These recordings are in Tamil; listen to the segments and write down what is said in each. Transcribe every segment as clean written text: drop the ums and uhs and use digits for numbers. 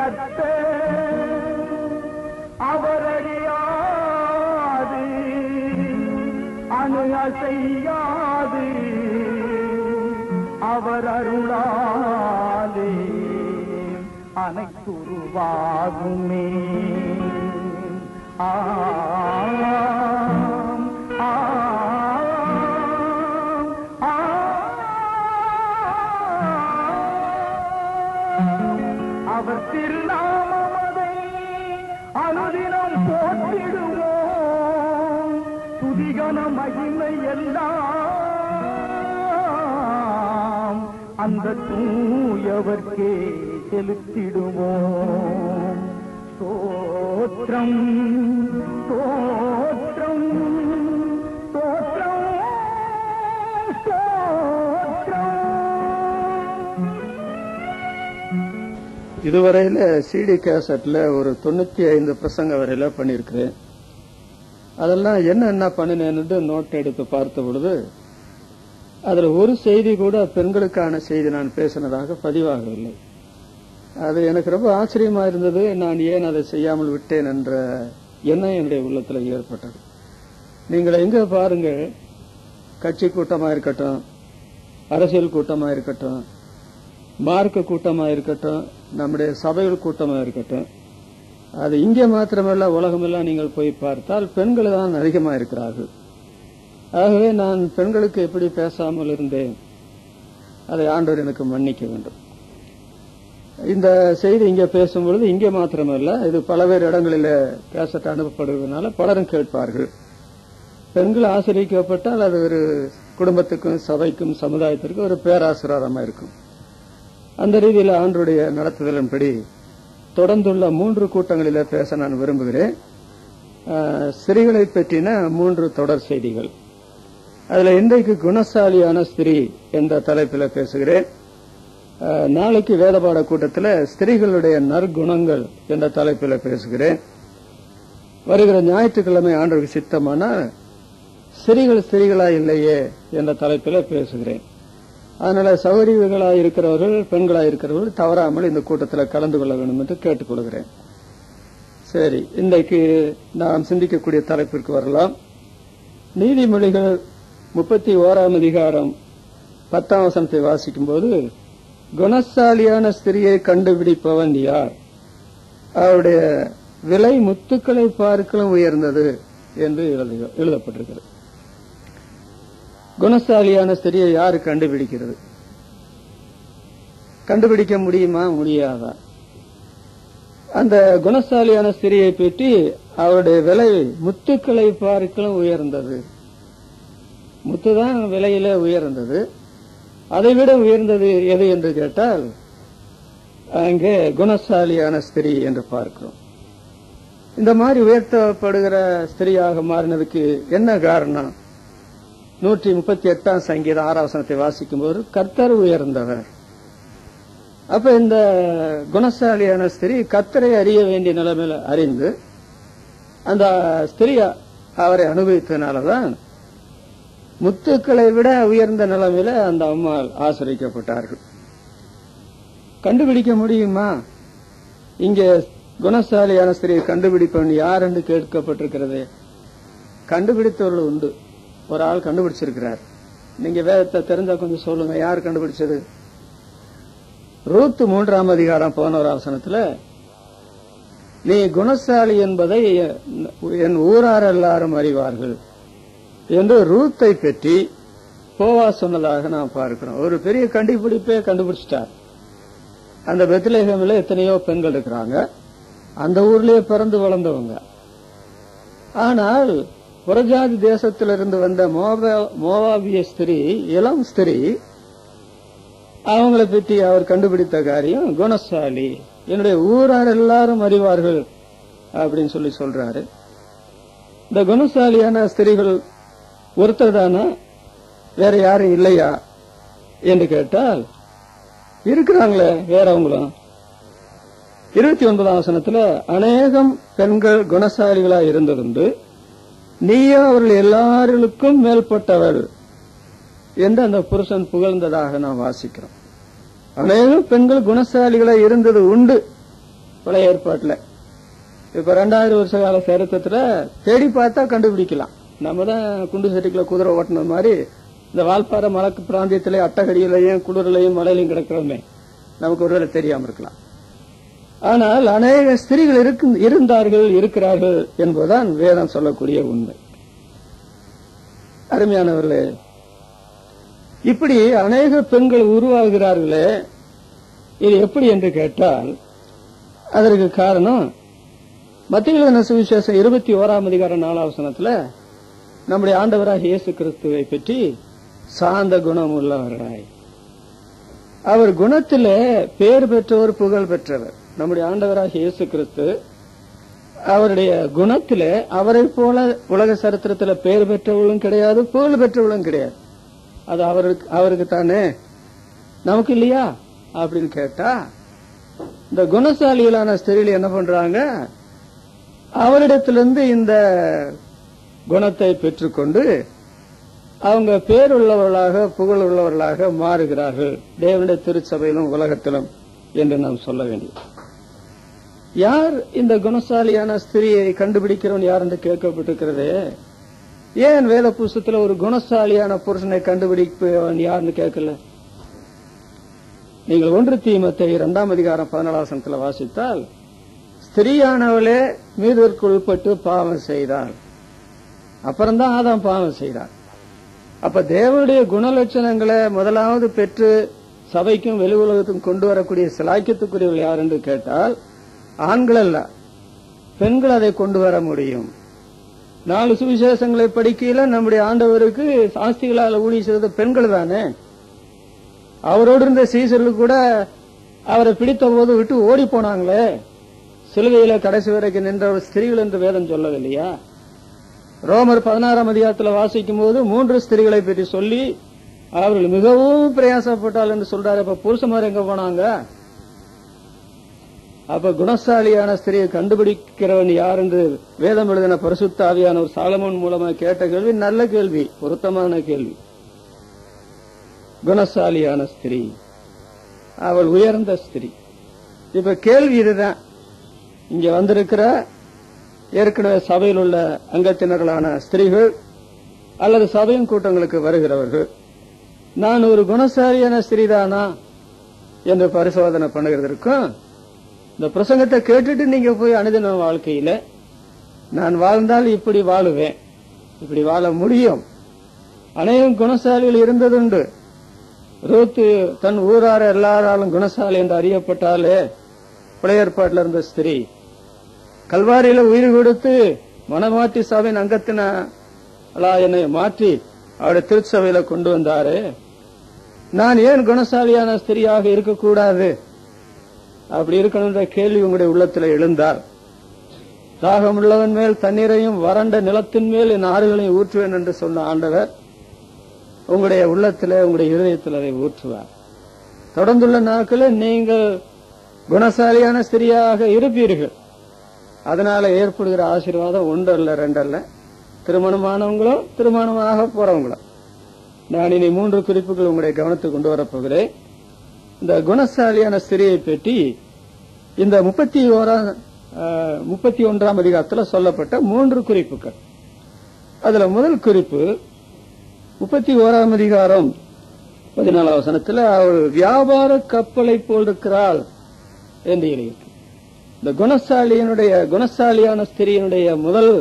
கத்த அவரறியாது அணு அசையாது அவர் அருளாலே அனைத்துருவாகுமே. அவர் திருநாமதை அனுதினம் போற்றிடுவோம். துதிகன மகிமை எல்லாம் அந்த தூயவர்க்கே செலுத்திடுவோம். ஸ்தோத்திரம் ஸ்தோத்திரம் ஸ்தோத்திரம் ஸ்தோத்திரம். இதுவரையில சிடி கேசட்ல ஒரு 95 பிரசங்க வரையில பண்ணிருக்கிறேன். அதெல்லாம் என்ன பண்ணினேன்னு நோட் எடுத்து பார்த்த பொழுது அதுல ஒரு செய்தி கூட பெண்களுக்கான செய்தி நான் பேசினதாக பதிவாகவில்லை. அது எனக்கு ரொம்ப ஆச்சரியமா இருந்தது. நான் ஏன் அதை செய்யாமல் விட்டேன் என்ற எண்ணம் என்னுடைய உள்ளத்துல ஏற்பட்டது. நீங்கள் எங்க பாருங்க, கட்சி கூட்டமா இருக்கட்டும், அரசியல் கூட்டமா இருக்கட்டும், மார்க்க கூட்டமா இருக்கட்டும், நம்முடைய சபைகள் கூட்டமா இருக்கட்டும், அது இங்கே மாத்திரமல்ல உலகமெல்லாம் நீங்கள் போய் பார்த்தால் பெண்கள் தான் அதிகமா இருக்கிறார்கள். ஆகவே நான் பெண்களுக்கு எப்படி பேசாமல் இருந்தேன், அதை ஆண்டவர் எனக்கு மன்னிக்க வேண்டும். இந்த செய்தி இங்கே பேசும்பொழுது இங்கே மாத்திரமல்ல, இது பல்வேறு இடங்களில் கேசட் அனுப்பப்படுவதனால பலரும் கேட்பார்கள். பெண்கள் ஆசிரியக்கப்பட்டால் அது ஒரு குடும்பத்துக்கும் சபைக்கும் சமுதாயத்திற்கும் ஒரு பேராசீர்வாதமா இருக்கும். அந்த ரீதியில் ஆண்டவருடைய நடத்துதலின்படி தொடர்ந்துள்ள 3 கூட்டங்களில் பேச நான் விரும்புகிறேன். ஸ்திரீகளை பற்றின 3 தொடர் செய்திகள். அதுல இன்றைக்கு குணசாலியான ஸ்திரீ என்ற தலைப்பில் பேசுகிறேன். நாளைக்கு வேதபாட கூட்டத்தில் ஸ்திரீகளுடைய நற்குணங்கள் என்ற தலைப்பில் பேசுகிறேன். வருகிற ஞாயிற்றுக்கிழமை ஆண்டவருக்கு சித்தமான ஸ்திரீகளா இல்லையே என்ற தலைப்பில் பேசுகிறேன். அதனால சகோதரிகளாக இருக்கிறவர்கள், பெண்களாக இருக்கிறவர்கள் தவறாமல் இந்த கூட்டத்தில் கலந்து கொள்ள வேண்டும் என்று கேட்டுக்கொள்கிறேன். சரி, இன்றைக்கு நாம் சிந்திக்கக்கூடிய தலைப்பிற்கு வரலாம். நீதிமொழிகள் 31ஆம் அதிகாரம் 10ஆம் வசனத்தை வாசிக்கும் போது, குணசாலியான ஸ்திரியை கண்டுபிடிப்பவன் யார், அவருடைய விலை முத்துக்களை பார்க்கலும் உயர்ந்தது என்று எழுதப்பட்டிருக்கிறது. குணசாலியான ஸ்திரியை யாரு கண்டுபிடிக்கிறது? கண்டுபிடிக்க முடியுமா, முடியாதா? அந்த குணசாலியான ஸ்திரியை பற்றி அவருடைய விலை முத்துக்களை பார்க்கலும் உயர்ந்தது. முத்துதான் விலையில உயர்ந்தது. அதைவிட உயர்ந்தது எது என்று கேட்டால் அங்கே குணசாலியான ஸ்திரீ என்று பார்க்கிறோம். இந்த மாதிரி உயர்த்தப்படுகிற ஸ்திரியாக மாறினதுக்கு என்ன காரணம்? 138ஆம் சங்கீதம் 6ஆம் வசனத்தை வாசிக்கும் போது, கர்த்தர் உயர்ந்தவர். அப்ப இந்த குணசாலியான ஸ்திரீ கர்த்தரை அறிய வேண்டிய நிலைமையில அறிந்து அந்த ஸ்திரீ அவரை அனுபவித்தனாலதான் முத்துக்களை விட உயர்ந்த நிலைமையில அந்த அம்மா ஆசிரியக்கப்பட்டார்கள். கண்டுபிடிக்க முடியுமா? இங்கே குணசாலியான ஸ்திரியை கண்டுபிடிப்பவன் யார் என்று கேட்கப்பட்டிருக்கிறது. கண்டுபிடித்தவர்கள் உண்டு. ஒரு ஆள் கண்டுபிடிச்சிருக்கிறார். நீங்க வேதத்தை தெரிஞ்சா கொஞ்சம் சொல்லுங்க, யார் கண்டுபிடிச்சது? ரூத் 3ஆம் அதிகாரம் 11ஆம் வசனத்துல, நீ குணசாலி என்பதை என் ஊரார் எல்லாரும் அறிவார்கள் என்று ரூத்தை பற்றி போவாஸ் சொன்னதாக நாம் பார்க்கிறோம். ஒரு பெரிய கண்டுபிடிப்பே கண்டுபிடிச்சிட்டார். அந்த பெத்லெகேமில் எத்தனையோ பெண்கள் இருக்கிறாங்க, அந்த ஊர்லயே பிறந்து வளர்ந்தவங்க. ஆனால் புறஜாதி தேசத்திலிருந்து வந்த மோவாபிய ஸ்திரீ, இளம் ஸ்திரீ, அவங்களை பற்றி அவர் கண்டுபிடித்த காரியம் குணசாலி, என்னுடைய ஊரார் எல்லாரும் அறிவார்கள் அப்படின்னு சொல்லி சொல்றாரு. இந்த குணசாலியான ஸ்திரீகள் ஒருத்தர் தானா, வேற யாரும் இல்லையா என்று கேட்டால் இருக்கிறாங்களே வேறவங்களும். 29ஆம் வசனத்துல, அநேகம் பெண்கள் குணசாலிகளா இருந்திருந்து நீயோ அவர்கள் எல்லாருக்கும் மேல்பட்டவள் என்று அந்த புருஷன் புகழ்ந்ததாக நாம் வாசிக்கிறோம். அநேகம் பெண்கள் குணசாலிகளா இருந்தது உண்டு. பழைய ஏற்பாட்டுல. இப்ப 2000 வருஷ கால சரித்திரத்துல தேடி பார்த்தா கண்டுபிடிக்கலாம். நம்ம தான் குண்டு சட்டிக்குள்ள குதிரை ஓட்டின மாதிரி இந்த வால்பாறை மலக்கு பிராந்தியத்திலே அட்டகடியிலையும் குளிரிலையும் மலையிலையும் கிடக்கிறோமே, நமக்கு ஒருவேளை தெரியாம இருக்கலாம். ஆனால் அநேக ஸ்திரீகள் இருந்தார்கள், இருக்கிறார்கள் என்பதுதான் வேதம் சொல்லக்கூடிய உண்மை. அருமையானவர்களே, இப்படி அநேக பெண்கள் உருவாகிறார்களே, இது எப்படி என்று கேட்டால் அதற்கு காரணம் மத்தேயு எழுதின சுவிசேஷம் 21ஆம் அதிகாரம் 4ஆம் வசனத்துல நம்முடைய ஆண்டவராக இயேசு கிறிஸ்துவை பற்றி சாந்த குணம் உள்ளவராய், அவர் குணத்திலே பேர் பெற்றவர், புகழ் பெற்றவர். நம்முடைய ஆண்டவராக இயேசு கிறிஸ்து அவருடைய குணத்திலே அவரை போல உலக சரித்திரத்துல பேர் பெற்றவர்களும் கிடையாது, புகழ் பெற்றவர்களும் கிடையாது. அது அவருக்கு தானே, நமக்கு இல்லையா அப்படின்னு கேட்டா, இந்த குணசாலிகளான ஸ்திரீகள் என்ன பண்றாங்க, அவரிடத்திலிருந்து இந்த குணத்தை பெற்றுக்கொண்டு அவங்க பேருள்ளவர்களாக புகழ் உள்ளவர்களாக மாறுகிறார்கள் தேவனுடைய திருச்சபையிலும் உலகத்திலும் என்று நாம் சொல்ல வேண்டியது. யார் இந்த குணசாலியான ஸ்திரியை கண்டுபிடிக்கிறவன் யார் என்று கேட்கப்பட்டிருக்கிறது. ஏன் வேத புஸ்தகத்தில் ஒரு குணசாலியான புருஷனை கண்டுபிடிப்பவன் யாருன்னு கேட்கல? நீங்கள் 1 தீமோத்தேயு 2ஆம் அதிகாரம் 14ஆம் வசனத்தில் வாசித்தால், ஸ்திரீயானவளே மீதிற்கு உட்பட்டு பாவம் செய்தாள், அப்புறம்தான் ஆதாம் பாவம் செய்தார். அப்ப தேவனுடைய குணலட்சணங்களை முதலாவது பெற்று சபைக்கும் வெளி உலகத்துக்கும் கொண்டு வரக்கூடிய சிலாக்கியத்துக்குரியவர்கள் யார் என்று கேட்டால் ஆண்கள் அல்ல, பெண்கள் அதை கொண்டு வர முடியும். 4 சுவிசேஷங்களை படிக்கையில நம்முடைய ஆண்டவருக்கு சாஸ்திகளால் ஊழிய செய்த பெண்கள் தானே. அவரோடு இருந்த சீசர்கள் கூட அவரை பிடித்த போது விட்டு ஓடி போனாங்களே, சிலுவையில கடைசி வரைக்கும் நின்ற ஸ்திரீகள் என்று வேதம் சொல்லவில்லையா? ரோமர் 16ஆம் அதிகாரத்தில் வாசிக்கும் போது 3 ஸ்திரீகளை பற்றி சொல்லி அவர்கள் மிகவும் பிரயாசப்பட்டால் என்று சொல்றாரு. அப்ப புருஷமார் எங்க போனாங்க? அப்ப குணசாலியான ஸ்திரியை கண்டுபிடிக்கிறவன் யார் என்று வேதம் எழுதின பரிசுத்த ஆவியான ஒரு சாலமோன் மூலமா கேட்ட கேள்வி நல்ல கேள்வி, பொருத்தமான கேள்வி. குணசாலியான ஸ்திரீ, அவள் உயர்ந்த ஸ்திரீ. இப்ப கேள்வி இதுதான். இங்க வந்திருக்கிற ஏற்கனவே சபையில் உள்ள அங்கத்தினர்களான ஸ்திரீகள் அல்லது சபையின் கூட்டங்களுக்கு வருகிறவர்கள், நான் ஒரு குணசாலியான ஸ்திரீதானா என்று பரிசோதனை பண்ணுகிறதற்கும், இந்த பிரசங்கத்தை கேட்டுட்டு நீங்க போய் அனுதின வாழ்க்கையில நான் வாழ்ந்தால் இப்படி வாழுவேன், இப்படி வாழ முடியும். அநேகம் குணசாலிகள் இருந்ததுண்டு. ரூத்து தன் ஊரார எல்லாராலும் குணசாலி என்று அறியப்பட்டாலே பழைய ஏற்பாட்டில் இருந்த ஸ்திரீ, கல்வாரியில உயிர் கொடுத்து மனமாற்றி சபையின் அங்கத்தினா என்னை மாற்றி அவருடைய திருச்சபையில கொண்டு வந்தாரு. நான் ஏன் குணசாலியான ஸ்திரியாக இருக்கக்கூடாது? அப்படி இருக்கணும்ன்ற கேள்வி உங்களுடைய உள்ளத்தில் எழுந்தார். தாகம் உள்ளவன் மேல் தண்ணீரையும் வறண்ட நிலத்தின் மேல் என் ஆறுகளையும் ஊற்றுவேன் என்று சொன்ன ஆண்டவர் உங்களுடைய உள்ளத்தில், உங்களுடைய இதயத்தில் அதை ஊற்றுவார். தொடர்ந்துள்ள நாட்களில் நீங்கள் குணசாலியான ஸ்திரியாக இருப்பீர்கள். அதனால ஏற்படுகிற ஆசீர்வாதம் 1 அல்ல 2 அல்ல, திருமணமானவங்களும் திருமணமாக போறவங்களும். நான் இனி 3 குறிப்புகள் உங்களுடைய கவனத்துக்கு கொண்டு வரப்போகிறேன். இந்த குணசாலியான ஸ்திரியை பற்றி இந்த 31ஆம் அதிகாரத்தில் சொல்லப்பட்ட 3 குறிப்புகள். அதுல முதல் குறிப்பு 31ஆம் அதிகாரம் 14ஆம் வசனத்தில், அவள் வியாபார கப்பலை போல் இருக்கிறாள் என்று எழுதியிருக்கு. இந்த குணசாலியான ஸ்திரியினுடைய முதல்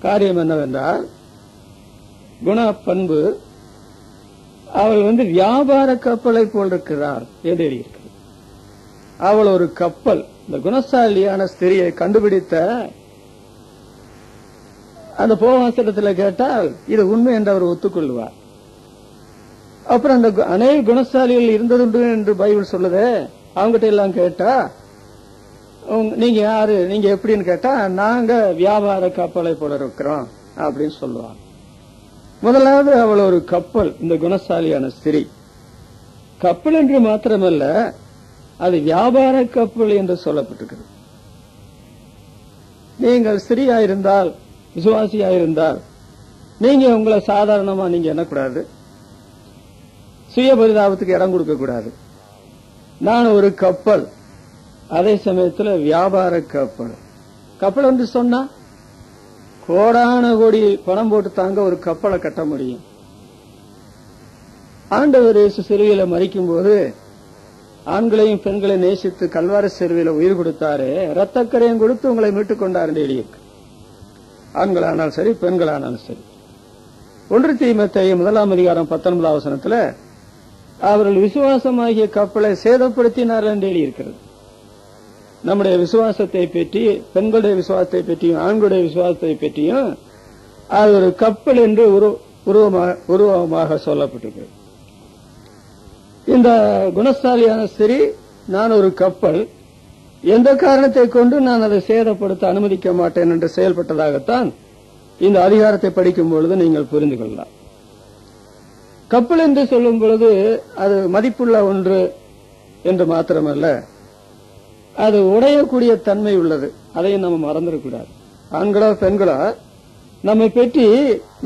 காரியம் என்னவென்றால், குண பண்பு, அவள் வியாபார கப்பலை போல் இருக்கிறாள் என்று எழுதியிருக்கிறது. அவள் ஒரு கப்பல். இந்த குணசாலியான ஸ்திரியை கண்டுபிடித்த அந்த போவாசனத்தில் கேட்டால் இது உண்மை என்று அவர் ஒத்துக்கொள்வார். அப்புறம் அந்த அநேக குணசாலிகள் இருந்ததுண்டு என்று பைபிள் சொல்லுதே, அவங்ககிட்ட எல்லாம் கேட்டா நீங்க யாரு, நீங்க எப்படின்னு கேட்டா நாங்க வியாபார கப்பலை போல இருக்கிறோம் அப்படின்னு சொல்லுவாங்க. முதலாவது அவள் ஒரு கப்பல். இந்த குணசாலியான ஸ்திரீ கப்பல் என்று மாத்திரமல்ல, அது வியாபார கப்பல் என்று சொல்லப்பட்டிருக்கிறது. நீங்கள் ஸ்திரீயாயிருந்தால், விசுவாசியாயிருந்தால், நீங்க உங்களை சாதாரணமா நீங்க எண்ணக்கூடாது, சுய பரிதாபத்துக்கு இடம் கொடுக்க கூடாது. நான் ஒரு கப்பல், அதே சமயத்துல வியாபார கப்பல். கப்பல் வந்து சொன்னா கோடான கோடி பணம் போட்டு தாங்க ஒரு கப்பலை கட்ட முடியும். ஆண்டவர் இயேசு சிலுவையில மரிக்கும் போது ஆண்களையும் பெண்களையும் நேசித்து கல்வாரி சிலுவையில உயிர் கொடுத்தாரு. ரத்தக்கரையும் கொடுத்து உங்களை மீட்டுக் கொண்டார் என்று எழுதியிருக்கு. ஆண்களானாலும் சரி, பெண்களானாலும் சரி. 1 தீமோத்தேயு 1:19 அவர்கள் விசுவாசமாகிய கப்பலை சேதப்படுத்தினார்கள் என்று எழுதியிருக்கிறது. நம்முடைய விசுவாசத்தை பற்றி, பெண்களுடைய விசுவாசத்தை பற்றியும் ஆண்களுடைய விசுவாசத்தை பற்றியும் அது ஒரு கப்பல் என்று உருவமாக சொல்லப்பட்டிருக்கிறது. இந்த குணசாலியான ஸ்திரீ, நான் ஒரு கப்பல், எந்த காரணத்தை கொண்டு நான் அதை சேதப்படுத்த அனுமதிக்க மாட்டேன் என்று செயல்பட்டதாகத்தான் இந்த அதிகாரத்தை படிக்கும் பொழுது நீங்கள் புரிந்து கொள்ளலாம். கப்பல் என்று சொல்லும் பொழுது அது மதிப்புள்ள ஒன்று என்று மாத்திரமல்ல, அது உடையக்கூடிய தன்மை உள்ளது. அதையும் நம்ம மறந்துடக்கூடாது. ஆண்களோ பெண்களோ நம்மை பற்றி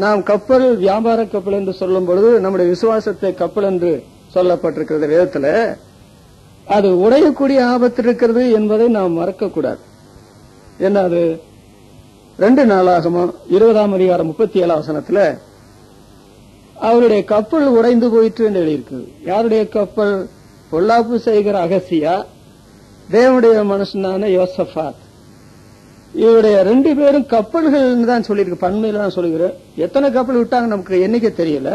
நாம் கப்பல், வியாபார கப்பல் என்று சொல்லும் பொழுது நம்முடைய விசுவாசத்தை கப்பல் என்று சொல்லப்பட்டிருக்கிறது வேதத்துல. அது உடையக்கூடிய ஆபத்து இருக்கிறது என்பதை நாம் மறக்கக்கூடாது. என்ன அது? 2 நாளாகமம் 20:37 அவருடைய கப்பல் உடைந்து போயிற்று என்று எழுதியிருக்கு. யாருடைய கப்பல்? பொல்லாப்பு செய்கிற அகசியா, தேவனுடைய மனுஷனான யோசபாத். இவருடைய 2 பேரும் கப்பல்கள் தான் சொல்லியிருக்கு. பன்மையில தான் சொல்லுகிறேன். எத்தனை கப்பல் விட்டாங்க நமக்கு எண்ணிக்கை தெரியல.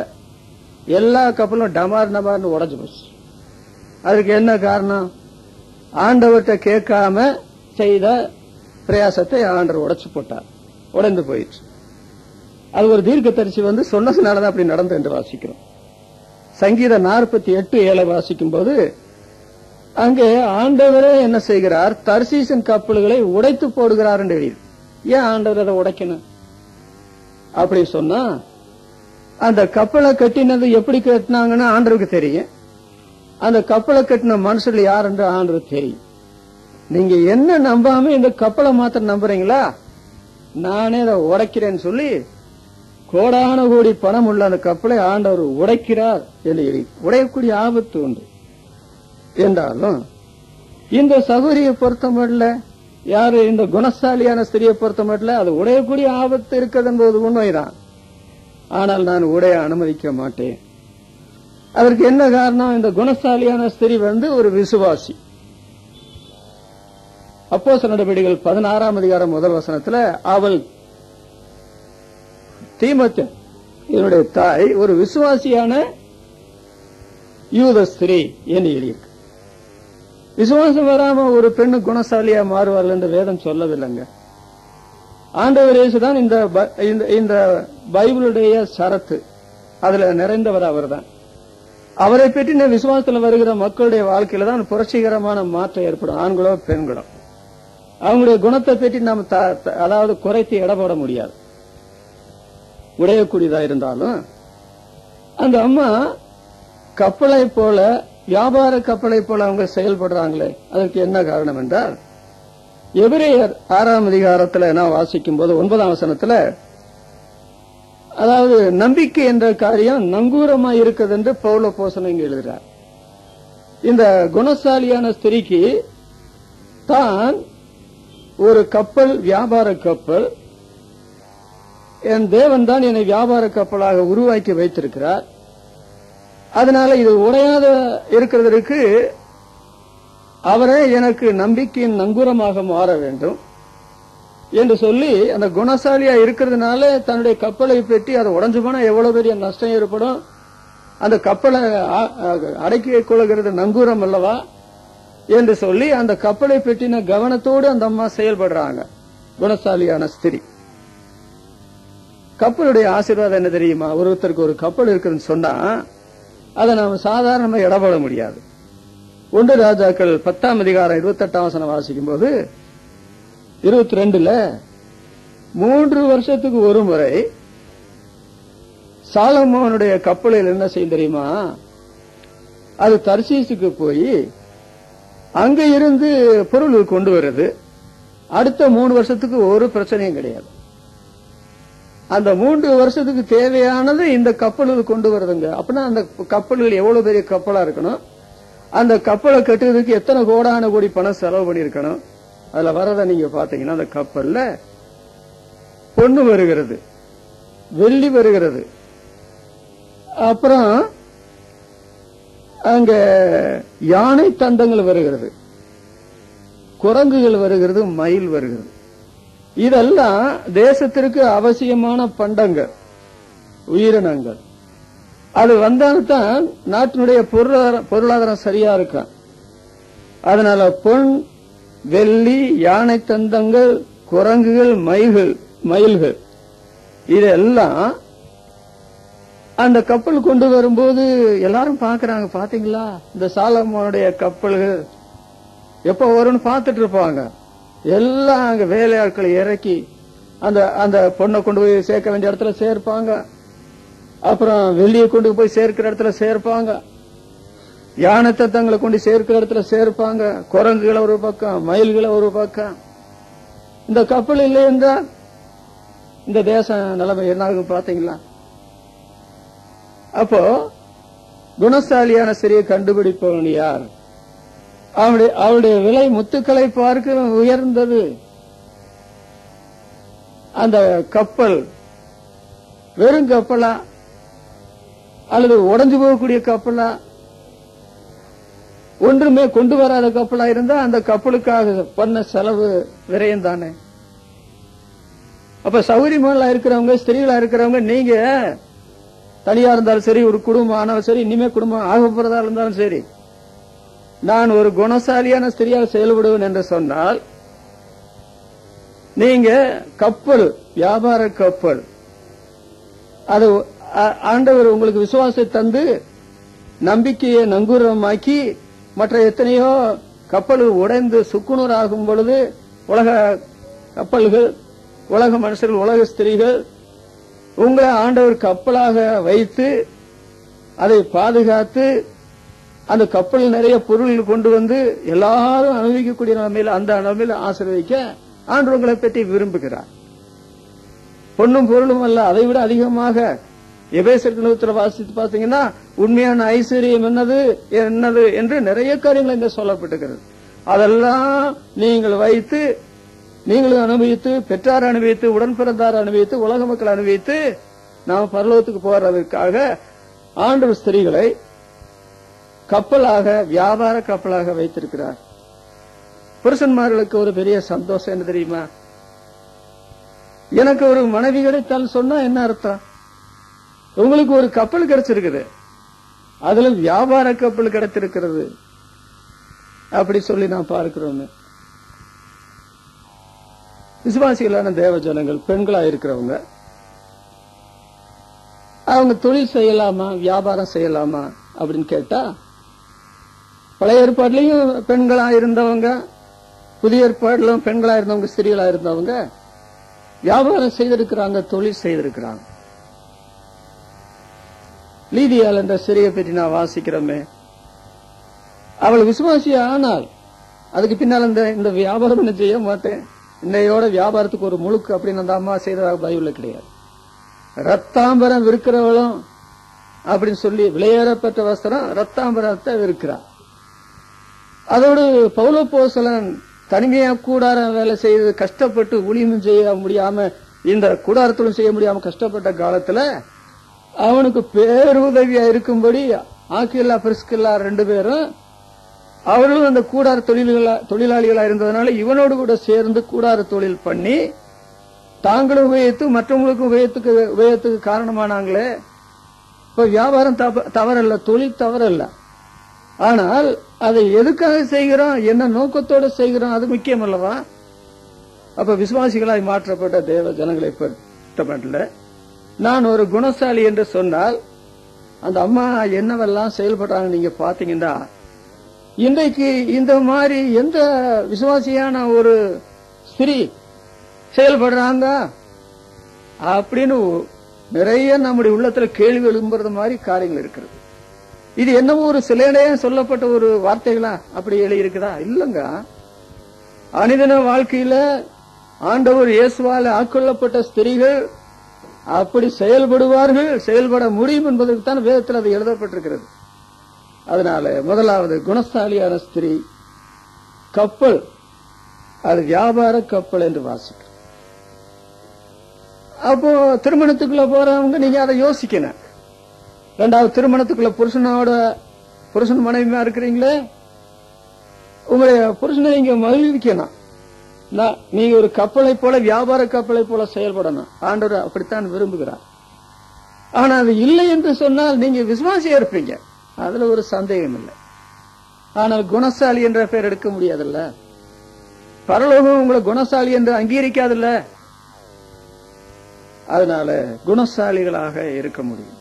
எல்லா கப்பலும் டமார் டமார்னு உடைஞ்சு போச்சு. அதுக்கு என்ன காரணம்? ஆண்டவர்கிட்ட கேட்காம செய்த பிரயாசத்தை ஆண்டவர் உடைச்சு போட்டார், உடைந்து போயிடுச்சு. அது ஒரு தீர்க்கதரிசி வந்து சொன்னதுனாலதான் அப்படி நடந்து என்று வாசிக்கிறோம். சங்கீதம் 48:7 வாசிக்கும் போது அங்கே ஆண்டவரே என்ன செய்கிறார்? தர்சீசின் கப்பல்களை உடைத்து போடுகிறார் என்று எழுதி. ஏன் ஆண்டவர் அதை உடைக்கணும்? அப்படி சொன்னா அந்த கப்பலை கட்டினது எப்படி கட்டினாங்கன்னு ஆண்டவருக்கு தெரியும். அந்த கப்பலை கட்டின மனுஷர்கள் யார் என்று ஆண்டவருக்கு தெரியும். நீங்க என்ன நம்பாம இந்த கப்பலை மாத்திரம் நம்புறீங்களா? நானே அதை உடைக்கிறேன்னு சொல்லி கோடான கோடி பணம் உள்ள அந்த கப்பலை ஆண்டவர் உடைக்கிறார் என்று உடையக்கூடிய ஆபத்து உண்டு. என்றாலும் இந்த சகோதரியை பொறுத்த மட்டும், யாரு இந்த குணசாலியான ஸ்திரியை பொறுத்த மட்டும் அது உடையக்கூடிய ஆபத்து இருக்கிறது என்பது உண்மைதான். ஆனால் நான் உடைய அனுமதிக்க மாட்டேன். அதற்கு என்ன காரணம்? இந்த குணசாலியான ஸ்திரீ வந்து ஒரு விசுவாசி. அப்போஸ்தலர் நடவடிக்கைகள் 16:1 அவள் தீமோத்தேயு என்னுடைய தாய் ஒரு விசுவாசியான யூத ஸ்திரீ என்று எழுதியிருக்கு. விசுவாசம் வராம ஒரு பெண்ணு குணசாலியா மாறுவார்கள் என்று வேதம் சொல்லவில்லைங்க. ஆண்டவர் இயேசுதான் இந்த பைபிளுடைய சரத்து. அதுல நிறைந்தவர் அவர் தான். அவரை பற்றி விசுவாசத்தில் வருகிற மக்களுடைய வாழ்க்கையில தான் புரட்சிகரமான மாற்றம் ஏற்படும். ஆண்களோ பெண்களோ அவங்களுடைய குணத்தை பற்றி நாம் அதாவது குறைத்து இடப்பட முடியாது. உடையக்கூடியதா இருந்தாலும் அந்த அம்மா கப்பலை போல, வியாபார கப்பலை போல அவங்க செயல்படுறாங்களே, அதற்கு என்ன காரணம் என்றால், எபிரேயர் 6 நான் வாசிக்கும் போது 9 அதாவது நம்பிக்கை என்ற காரியம் நங்கூரமா இருக்குது என்று பவுல் அப்போஸ்தலன் இங்கு எழுதுகிறார். இந்த குணசாலியான ஸ்திரீக்கு தான் ஒரு கப்பல், வியாபார கப்பல், என் தேவன் தான் என்னை வியாபார கப்பலாக உருவாக்கி வைத்திருக்கிறார். அதனால இது உடையாத இருக்கிறதற்கு அவரே எனக்கு நம்பிக்கையின் நங்கூரமாக மாற வேண்டும் என்று சொல்லி, அந்த குணசாலியா இருக்கிறதுனால தன்னுடைய கப்பலை பெட்டி அதை உடைஞ்சு போனா எவ்வளவு பெரிய நஷ்டம் ஏற்படும், அந்த கப்பலை அடக்கிக் கொள்கிறது நங்கூரம் அல்லவா என்று சொல்லி அந்த கப்பலை பெட்டின கவனத்தோடு அந்த அம்மா செயல்படுறாங்க. குணசாலியான ஸ்திரீ. கப்பலுடைய ஆசீர்வாதம் என்ன தெரியுமா? ஒருத்தருக்கு ஒரு கப்பல் இருக்குதுன்னு சொன்னா அதை நாம சாதாரணமா இடப்பட முடியாது. 1 ராஜாக்கள் 10:28 வாசிக்கும் போது 22 3 வருஷத்துக்கு ஒரு முறை சாலமோனுடைய கப்பலில் என்ன செய்யும் தெரியுமா? அது தர்சீசுக்கு போய் அங்க இருந்து பொருள் கொண்டு வருது. அடுத்த 3 வருஷத்துக்கு ஒரு பிரச்சனையும் கிடையாது. அந்த 3 வருஷத்துக்கு தேவையானது இந்த கப்பலுக்கு கொண்டு வருதுங்க. அப்படின்னா அந்த கப்பல்கள் எவ்வளவு பெரிய கப்பலா இருக்கணும், அந்த கப்பலை கட்டுறதுக்கு எத்தனை கோடான கோடி பணம் செலவு பண்ணிருக்கணும். அதுல வரத நீங்க பாத்தீங்கன்னா அந்த கப்பல்ல பொண்ணு வருகிறது, வெள்ளி வருகிறது, அப்புறம் அங்க யானை தந்தங்கள் வருகிறது, குரங்குகள் வருகிறது, மயில் வருகிறது. இதெல்லாம் தேசத்திற்கு அவசியமான பண்டங்கள், உயிரினங்கள். அது வந்தால்தான் நாட்டினுடைய பொருளாதாரம் சரியா இருக்கும். அதனால பொன், வெள்ளி, யானை தந்தங்கள், குரங்குகள், மயில்கள் இதெல்லாம் அந்த கப்பல் கொண்டு வரும்போது எல்லாரும் பாக்குறாங்க. பாத்தீங்களா இந்த சாலமோனுடைய கப்பல்கள் எப்ப வரும்னு பாத்துட்டு இருப்பாங்க. எல்லாம் அங்க வேலையாட்களை இறக்கி அந்த பொண்ணை கொண்டு போய் சேர்க்க வேண்டிய இடத்துல சேர்ப்பாங்க. அப்புறம் வெள்ளியை கொண்டு போய் சேர்க்கிற இடத்துல சேர்ப்பாங்க, யானை தத்தங்களை கொண்டு சேர்க்கிற இடத்துல சேர்ப்பாங்க, குரங்குகளை ஒரு பக்கம், மயில்களை ஒரு பக்கம். இந்த கப்பல் இல்லை என்றால் இந்த தேச நிலைமை என்ன ஆகும் பாத்தீங்களா? அப்போ குணசாலியான ஸ்திரியை கண்டுபிடிப்பவன் யார்? அவளுடைய விலை முத்துக்களை பார்க்க உயர்ந்தது. அந்த கப்பல் வெறும் கப்பலா அல்லது உடைஞ்சு போகக்கூடிய கப்பலா, ஒன்றுமே கொண்டு வராத கப்பலா இருந்தா அந்த கப்பலுக்காக பண்ண செலவு விரயம் தானே. அப்ப சௌகரியமா இருக்கிறவங்க, ஸ்திரீகளா இருக்கிறவங்க, நீங்க தனியா இருந்தாலும் சரி, ஒரு குடும்பம் ஆனாலும் சரி, இனிமே குடும்பம் ஆக போறதா இருந்தாலும் சரி, நான் ஒரு குணசாலியான ஸ்திரியாக செயல்படுவேன் என்று சொன்னால், நீங்க கப்பல், வியாபார கப்பல், அது ஆண்டவர் உங்களுக்கு விசுவாசத்தை தந்து நம்பிக்கையை நங்கூரமாக்கி மற்ற எத்தனையோ கப்பல் உடைந்து சுக்குநூறு ஆகும் பொழுது உலக கப்பல்கள், உலக மனுஷர்கள், உலக ஸ்திரீகள் உங்களை ஆண்டவர் கப்பலாக வைத்து அதை பாதுகாத்து அந்த கப்பல் நிறைய பொருள்கள் கொண்டு வந்து எல்லாரும் அனுபவிக்கக்கூடிய நிலைமையில், அந்த நிலைமையில் ஆசீர்வதிக்க ஆண்டவர் உங்களை பற்றி விரும்புகிறார். பொன்னும் பொருளும் அல்ல, அதை விட அதிகமாக எபேசியர் நிருபத்தில் வாசித்து பார்த்தீங்கன்னா உண்மையான ஐஸ்வர்யம் என்னது என்று நிறைய காரியங்கள் இங்க சொல்லப்பட்டிருக்கிறது. அதெல்லாம் நீங்கள் வைத்து, நீங்களும் அனுபவித்து, பெற்றார் அனுபவித்து, உடன் பிறந்தார் அனுபவித்து, உலக மக்கள் அனுபவித்து நாம் பரலோகத்துக்கு போறதற்காக ஆண்டவர் ஸ்திரீகளை கப்பலாக, வியாபார கப்பலாக வைத்திருக்கிறார். புருஷன்மார்களுக்கு ஒரு பெரிய சந்தோஷம் என்ன தெரியுமா? எனக்கு ஒரு மனைவி கிடைத்தால் சொன்னா என்ன அர்த்தம்? உங்களுக்கு ஒரு கப்பல் கிடைச்சிருக்குது, அதுல வியாபார கப்பல் கிடைத்திருக்கிறது அப்படி சொல்லி நான் பார்க்கிறோம். விசுவாசிகளான தேவ ஜனங்கள், பெண்களா இருக்கிறவங்க, அவங்க தொழில் செய்யலாமா, வியாபாரம் செய்யலாமா அப்படின்னு கேட்டா, பழைய ஏற்பாடுலயும் பெண்களா இருந்தவங்க, புதிய ஏற்பாடுலும் பெண்களா இருந்தவங்க, ஸ்திரீகளா இருந்தவங்க வியாபாரம் செய்திருக்கிறாங்க, தொழில் செய்திருக்கிறாங்க. லீதியால் என்ற ஸ்திரியை பற்றி நான் வாசிக்கிறோமே, அவள் விசுவாசி ஆனால் அதுக்கு பின்னால் இந்த வியாபாரம் என்ன செய்ய மாட்டேன், இன்னையோட வியாபாரத்துக்கு ஒரு முழுக்கு அப்படின்னு அந்த அம்மா செய்ததாக பைபிள்ல கிடையாது. ரத்தாம்பரம் விற்கிறவளும் அப்படின்னு சொல்லி, விலையேறப்பட்ட வஸ்திரம் ரத்தாம்பரத்தை விற்கிறார். அதோடு பவுலப்போஸ்தலன் தனிமையா கூடார வேலை செய்து கஷ்டப்பட்டு ஊழியம் செய்ய முடியாம, இந்த கூடாரத்திலும் செய்ய முடியாம கஷ்டப்பட்ட காலத்துல அவனுக்கு பேருதவியா இருக்கும்படி ஆக்கில்லா பிரிஸ்கில்லா 2 பேரும் அவர்களும் அந்த கூடார தொழிலாளிகளா இருந்ததுனால இவனோடு கூட சேர்ந்து கூடார தொழில் பண்ணி தாங்களும் உபயோகித்து மற்றவங்களுக்கும் உபயோகத்துக்கு காரணமானாங்களே. இப்ப வியாபாரம் தவறல்ல, தொழில் தவறல்ல. ஆனால் அதை எதுக்காக செய்கிறோம், என்ன நோக்கத்தோட செய்கிறோம், அது முக்கியம் அல்லவா? அப்ப விசுவாசிகளாய் மாற்றப்பட்ட தேவ ஜனங்களை பொறுத்தமட்டில் நான் ஒரு குணசாலி என்று சொன்னால், அந்த அம்மா என்னவெல்லாம் செயல்படுறாங்க நீங்க பாத்தீங்கன்னா, இன்றைக்கு இந்த மாதிரி எந்த விசுவாசியான ஒரு ஸ்திரீ செயல்படுறாங்க அப்படின்னு நிறைய நம்முடைய உள்ளத்துல கேள்வி எழும்புறது மாதிரி காரியங்கள் இருக்கிறது. இது என்னவோ ஒரு சிலையிலேயே சொல்லப்பட்ட ஒரு வார்த்தைகளா அப்படி எழுதியிருக்குதா? இல்லங்க. அனுதின வாழ்க்கையில ஆண்டவர் இயேசுவால் ஆட்கொள்ளப்பட்ட ஸ்திரீகள் அப்படி செயல்படுவார்கள், செயல்பட முடியும் என்பதற்கு தான் வேதத்தில் அது எழுதப்பட்டிருக்கிறது. அதனால முதலாவது குணசாலியான ஸ்திரீ கப்பல், அது வியாபார கப்பல் என்று வாசிக்கிறோம். அப்போ திருமணத்துக்குள்ள போறவங்க நீங்க அதை யோசிக்கணும். ரெண்டாவது, திருமணத்துக்குள்ள புருஷன் மனைவியா இருக்கிறீங்களே, உங்களுடைய புருஷனை நீங்க மகிழ்விக்கணும். நீங்க ஒரு கப்பலை போல, வியாபார கப்பலை போல செயல்படணும். ஆண்டவர் அப்படித்தான் விரும்புகிறார். ஆனா அது இல்லை என்று சொன்னால் நீங்க விசுவாசியா இருப்பீங்க, அதுல ஒரு சந்தேகம் இல்லை. ஆனால் குணசாலி என்ற பெயர் எடுக்க முடியாதுல்ல. பரலோகம் உங்களை குணசாலி என்று அங்கீகரிக்காதுல்ல. அதனால குணசாலிகளாக இருக்க முடியும்.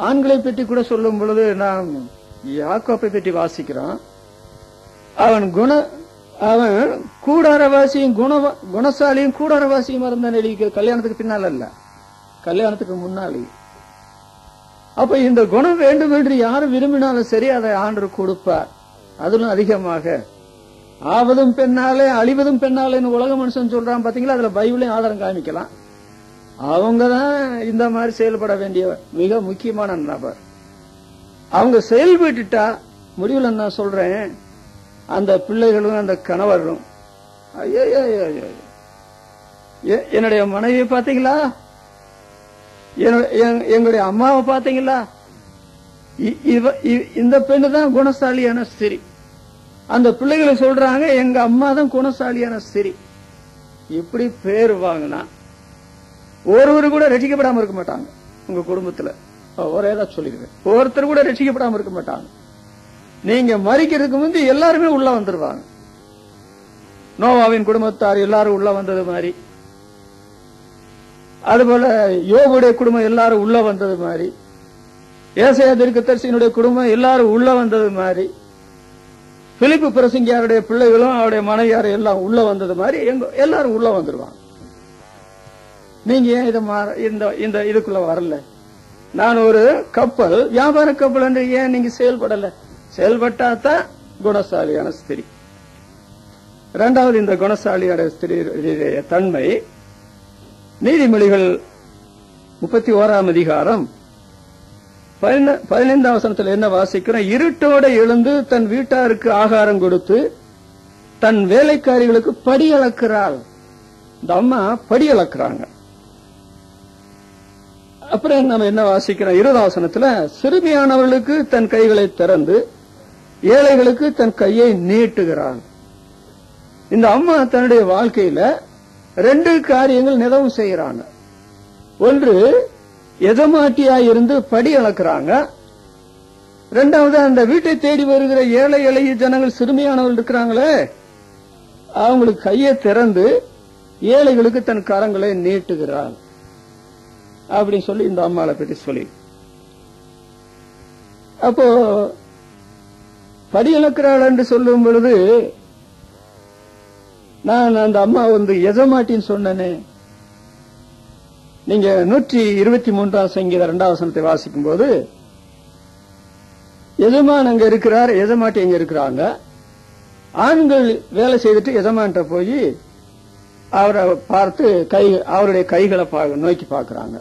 ஆண்களை பற்றி கூட சொல்லும் பொழுது நாம் யாக்கோப்பை பற்றி வாசிக்கிறோம். அவன் கூடாரவாசியும் குணசாலியும் கூடாரவாசியும் இருந்தான். கல்யாணத்துக்கு பின்னால் அல்ல, கல்யாணத்துக்கு முன்னாலே. அப்ப இந்த குணம் வேண்டும் என்று யாரு விரும்பினாலும் சரி, அதை ஆண்டவர் கொடுப்பார். அதிலும் அதிகமாக ஆவதும் பெண்ணாலே அழிவதும் பெண்ணாலேன்னு உலக மனுஷன் சொல்றான் பாத்தீங்களா. அதுல பைபிளையும் ஆதாரம் காமிக்கலாம். அவங்கதான் இந்த மாதிரி செயல்பட வேண்டிய மிக முக்கியமான நபர். அவங்க செயல்பட்டுட்டா முடிவுல நான் சொல்றேன், அந்த பிள்ளைகளும் அந்த கணவரும் என்னுடைய மனைவியை பாத்தீங்களா, எங்களுடைய அம்மாவை பாத்தீங்களா, இந்த பெண்ணு தான் குணசாலியான ஸ்திரீ. அந்த பிள்ளைகளை சொல்றாங்க எங்க அம்மா தான் குணசாலியான ஸ்திரீ. இப்படி பேர் வாங்கினா ஒருவரு கூட ரட்சிக்கப்படாம இருக்க மாட்டாங்க. உங்க குடும்பத்துல ஒரேதான் சொல்லிருக்கேன், ஒருத்தர் கூட ரட்சிக்கப்படாம இருக்க மாட்டாங்க. நீங்க மரிக்கிறதுக்கு முந்தி எல்லாருமே உள்ள வந்துருவாங்க. நோவாவின் குடும்பத்தார் எல்லாரும் உள்ள வந்தது மாதிரி, அதுபோல யோபுடைய குடும்பம் எல்லாரும் உள்ள வந்தது மாதிரி, ஏசாயா தீர்க்கதரிசியினுடைய குடும்பம் எல்லாரும் உள்ள வந்தது மாதிரி, பிலிப்பு பிரசங்கியாருடைய பிள்ளைகளும் அவருடைய மனைவியார் எல்லாம் உள்ள வந்தது மாதிரி எல்லாரும் உள்ள வந்துருவாங்க. நீங்க ஏன் இந்த இதுக்குள்ள வரல? நான் ஒரு கப்பல், வியாபார கப்பல் என்று ஏன் நீங்க செயல்படல? செயல்பட்டாதான் குணசாலியான ஸ்திரீ. இரண்டாவது, இந்த குணசாலியான ஸ்திரீ தன்மை நீதிமொழிகள் 31ஆம் அதிகாரம் 15ஆம் வசனத்தில் என்ன வாசிக்கிறோம்? இருட்டோட எழுந்து தன் வீட்டாருக்கு ஆகாரம் கொடுத்து தன் வேலைக்காரிகளுக்கு படி அளக்கிறாள். இந்த அம்மா படி அளக்கிறாங்க. அப்புறம் நம்ம என்ன வாசிக்கிறோம்? 20ஆம் வசனத்துல சிறுமியானவர்களுக்கு தன் கைகளை திறந்து ஏழைகளுக்கு தன் கையை நீட்டுகிறாள். இந்த அம்மா தன்னுடைய வாழ்க்கையில 2 காரியங்கள் நிதவும் செய்யறாங்க. ஒன்று, எஜமாட்டியாய் இருந்து படி அளக்கிறாங்க. இரண்டாவது, அந்த வீட்டை தேடி வருகிற ஏழை எளிய ஜனங்கள், சிறுமியானவர்கள் இருக்கிறாங்களே, அவங்களுக்கு கையை திறந்து ஏழைகளுக்கு தன் கரங்களை நீட்டுகிறாள் அப்படின்னு சொல்லி இந்த அம்மாவை பற்றி சொல்லி. அப்போ படி அளக்கிறாள் என்று சொல்லும் பொழுது நான் அந்த அம்மா எஜமாட்டின்னு சொன்னேனே. நீங்க 123ஆம் சங்கீதம் 2ஆம் வசனத்தை வாசிக்கும் போது எஜமான் அங்க இருக்கிறார், எஜமாட்டி எங்க இருக்கிறாங்க. ஆண்கள் வேலை செய்துட்டு எஜமான்ட்ட போய் அவரை பார்த்து அவருடைய கைகளை நோக்கி பார்க்கிறாங்க.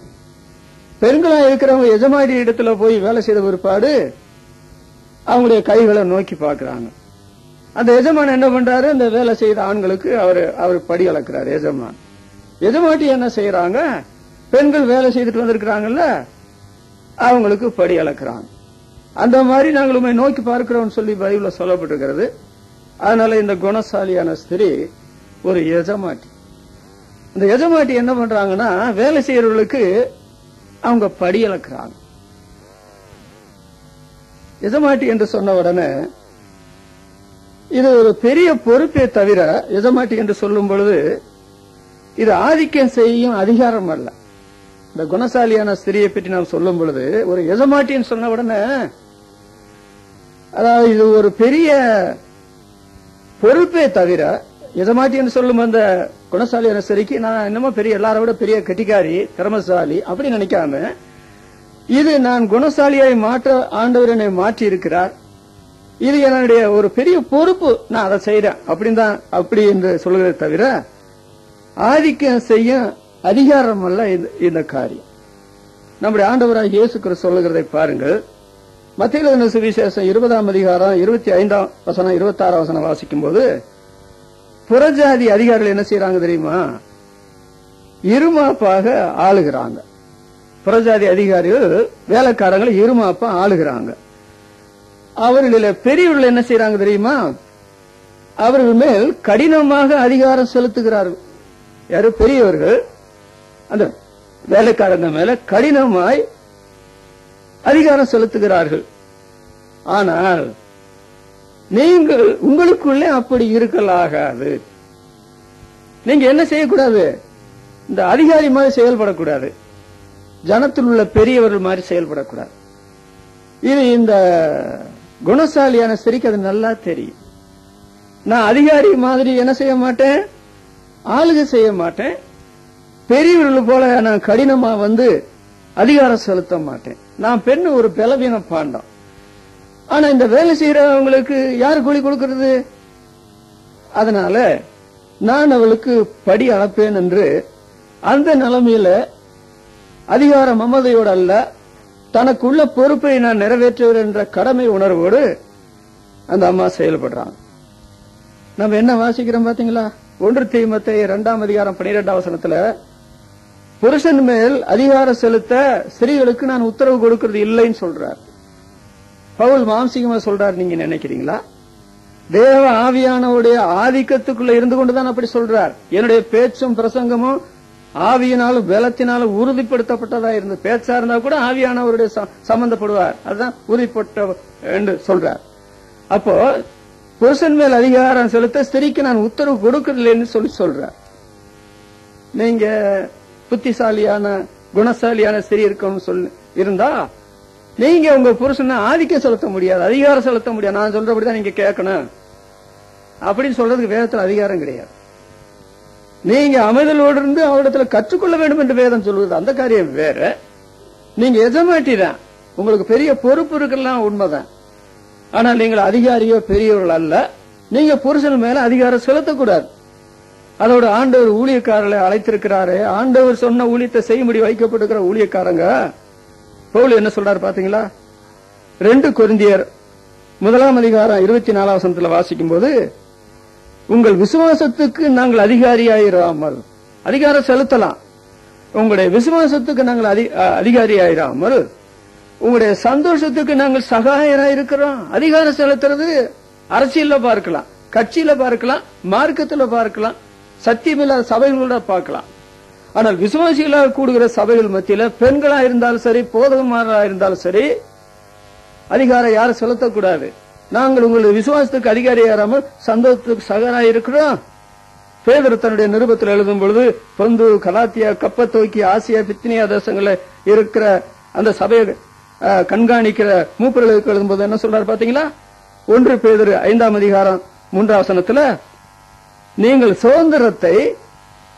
பெண்களா இருக்கிறவங்க எஜமாடி இடத்துல போய் வேலை செய்த பிற்பாடு அவங்களுடைய கைகளை நோக்கி பார்க்கிறாங்க. அந்த எஜமான் என்ன பண்றாரு? அந்த வேலை செய்த ஆண்களுக்கு அவர் படி அளக்கிறார் எஜமான். எஜமாட்டி என்ன செய்யறாங்க? பெண்கள் வேலை செய்துட்டு வந்திருக்கிறாங்கல்ல, அவங்களுக்கு படி அளக்கிறாங்க. அந்த மாதிரி நாங்கள் உண்மை நோக்கி பார்க்கிறோம் சொல்லி பைபிள்ல சொல்லப்பட்டிருக்கிறது. அதனால இந்த குணசாலியான ஸ்திரீ ஒரு எஜமாட்டி. இந்த எஜமாட்டி என்ன பண்றாங்கன்னா, வேலை செய்யறவர்களுக்கு அவங்க படி அளக்கிறாங்க. எஜமாட்டி என்று சொன்ன உடனே இது ஒரு பெரிய பொறுப்பே தவிர, எஜமாட்டி என்று சொல்லும் பொழுது இது ஆதிக்கம் செய்யும் அதிகாரம் அல்ல. இந்த குணசாலியான ஸ்திரியை பற்றி நாம் சொல்லும் பொழுது ஒரு எஜமாட்டின்னு சொன்ன உடனே, அதாவது இது ஒரு பெரிய பொறுப்பே தவிர, எஜமாட்டி என்று சொல்லும் அந்த குணசாலியான ஸ்திரிக்கு நான் என்னமோ பெரிய எல்லாரை விட பெரிய கட்டிக்காரி, திறமசாலி அப்படி நினைக்காம, இது நான் குணசாலியாய் மாற்ற ஆண்டவர் என்னை மாற்றி இருக்கிறார், இது என்னுடைய ஒரு பெரிய பொறுப்பு, நான் அதை செய்யறேன் அப்படி என்று சொல்கிறதை தவிர ஆதிக்கம் செய்ய அதிகாரம் அல்ல இந்த காரியம். நம்முடைய ஆண்டவராக இயேசு கிறிஸ்து சொல்லுகிறதை பாருங்கள். மத்திய எழுதின சுவிசேஷம் 20ஆம் அதிகாரம் 25ஆம் வசனம் 26ஆம் வசனம் வாசிக்கும் போது புறஜாதி அதிகாரிகள் என்ன செய்யறாங்க தெரியுமா? இருமாப்பாக ஆளுகிறாங்க. புறஜாதி அதிகாரிகள் வேலைக்காரங்களை இருமாப்பா ஆளுகிறாங்க. அவர்களில் பெரியவர்கள் என்ன செய்யறாங்க தெரியுமா? அவர்கள் மேல் கடினமாக அதிகாரம் செலுத்துகிறார்கள். யாரு? பெரியவர்கள் அந்த வேலைக்காரங்க மேல கடினமாய் அதிகாரம் செலுத்துகிறார்கள். ஆனால் நீங்கள் உங்களுக்குள்ளே அப்படி இருக்கலாகாது. நீங்க என்ன செய்யக்கூடாது? இந்த அதிகாரி மாதிரி செயல்படக்கூடாது. ஜனத்தில் உள்ள பெரியவர்கள் மாதிரி செயல்படக்கூடாது. இது இந்த குணசாலியான ஸ்திரீக்கு அது நல்லா தெரியும். நான் அதிகாரி மாதிரி என்ன செய்ய மாட்டேன், ஆளுகை செய்ய மாட்டேன். பெரியவர்கள் போல நான் கடினமா வந்து அதிகாரம் செலுத்த மாட்டேன். நான் பெண்ணு ஒரு பலவீன பாண்டம். ஆனா இந்த வேலை செய்யறவங்களுக்கு யாரு கூலி கொடுக்கிறது? அதனால நான் அவளுக்கு படி அளப்பேன் என்று அந்த நிலைமையில அதிகார மமதையோடு அல்ல, தனக்குள்ள பொறுப்பை நான் நிறைவேற்றுவேன் என்ற கடமை உணர்வோடு அந்த அம்மா செயல்படுறாங்க. நம்ம என்ன வாசிக்கிறோம் பாத்தீங்களா? 1 தீமோத்தேயு 2ஆம் அதிகாரம் 12ஆம் வசனத்துல புருஷன் மேல் அதிகாரம் செலுத்த ஸ்திரீகளுக்கு நான் உத்தரவு கொடுக்கிறது இல்லைன்னு சொல்றார். பவுல் மாம்சீகமா சொல்றாரு நீங்க நினைக்கிறீங்களா? தேவ ஆவியானவருடைய ஆதிக்கத்துக்குள்ள இருந்து கொண்டுதான் அப்படி சொல்றார். என்னுடைய பேச்சும் பிரசங்கமும் ஆவியினாலும் பலத்தினாலும் உறுதிப்படுத்தப்பட்டதா இருந்து, பேச்சா இருந்தா கூட ஆவியானவருடைய சம்பந்தப்படுவார். அதுதான் உறுதிப்பட்ட என்று சொல்றார். அப்போ புருஷன் மேல் அதிகாரம் செலுத்த ஸ்திரீக்கு நான் உத்தரவு கொடுக்கறதில்லைன்னு சொல்றார். நீங்க புத்திசாலியான குணசாலியான ஸ்திரீ இருக்கணும்னு சொல்லி இருந்தா நீங்க உங்க புருஷனை ஆதிக்கம் செலுத்த முடியாது, அதிகாரம் செலுத்த முடியாது. நான் சொல்றபடிதான் நீங்க கேட்கணும் அப்படின்னு சொல்றதுக்கு வேதத்துல அதிகாரம் கிடையாது. நீங்க அமைதலோடு இருந்து அவரிடத்துல கற்றுக்கொள்ள வேண்டும் என்று வேதம் சொல்லுவது அந்த காரியம் வேற. நீங்க எஜமாட்டி தான், உங்களுக்கு பெரிய பொறுப்பு இருக்கலாம், உண்மைதான். ஆனால் நீங்கள் அதிகாரியோ பெரியவர்கள் அல்ல. நீங்க புருஷன் மேல அதிகாரம் செலுத்தக்கூடாது. அதோட ஆண்டவர் ஊழியக்காரர்களை அழைத்திருக்கிறாரு. ஆண்டவர் சொன்ன ஊழியத்தை செய்யும்படி வைக்கப்பட்டிருக்கிற ஊழியக்காரங்க பவுல் என்ன சொல்றாரு பாத்தீங்களா? 2 கொரிந்தியர் 1ஆம் அதிகாரம் 24ஆம் வசனத்துல வாசிக்கும் போது, உங்கள் விசுவாசத்துக்கு நாங்கள் அதிகாரியாயிராமல், அதிகாரம் செலுத்தலாம், உங்களுடைய விசுவாசத்துக்கு நாங்கள் அதிகாரியாயிராமல் உங்களுடைய சந்தோஷத்துக்கு நாங்கள் சகாயராயிருக்கிறோம். அதிகாரம் செலுத்துறது அரசியல்ல பார்க்கலாம், கட்சியில பார்க்கலாம், மார்க்கத்துல பார்க்கலாம், சத்தியமில்லாத சபைகளோட பார்க்கலாம். ஆனால் விசுவாசிகளாக கூடுகிற சபைகள் மத்தியில பெண்களா இருந்தாலும் சரி, போதகமாரா இருந்தாலும் சரி, அதிகாரம் யாரும் செலுத்தக்கூடாது. நாங்கள் உங்களுடைய விசுவாசத்துக்கு அதிகாரியாராமல் சந்தோஷத்துக்கு சகாராக இருக்கிறோம். பேதுரு தன்னுடைய நிருபத்தில் எழுதும் பொழுது பொந்து, கலாத்தியா, கப்பத்தோக்கி, ஆசியா, பித்தினியா தேசங்கள்ல இருக்கிற அந்த சபையை கண்காணிக்கிற மூப்பர்களுக்கு எழுதும்போது என்ன சொல்றாரு பாத்தீங்களா? 1 பேதுரு 5ஆம் அதிகாரம் 3ஆம் வசனத்துல, நீங்கள் சுதந்திரத்தை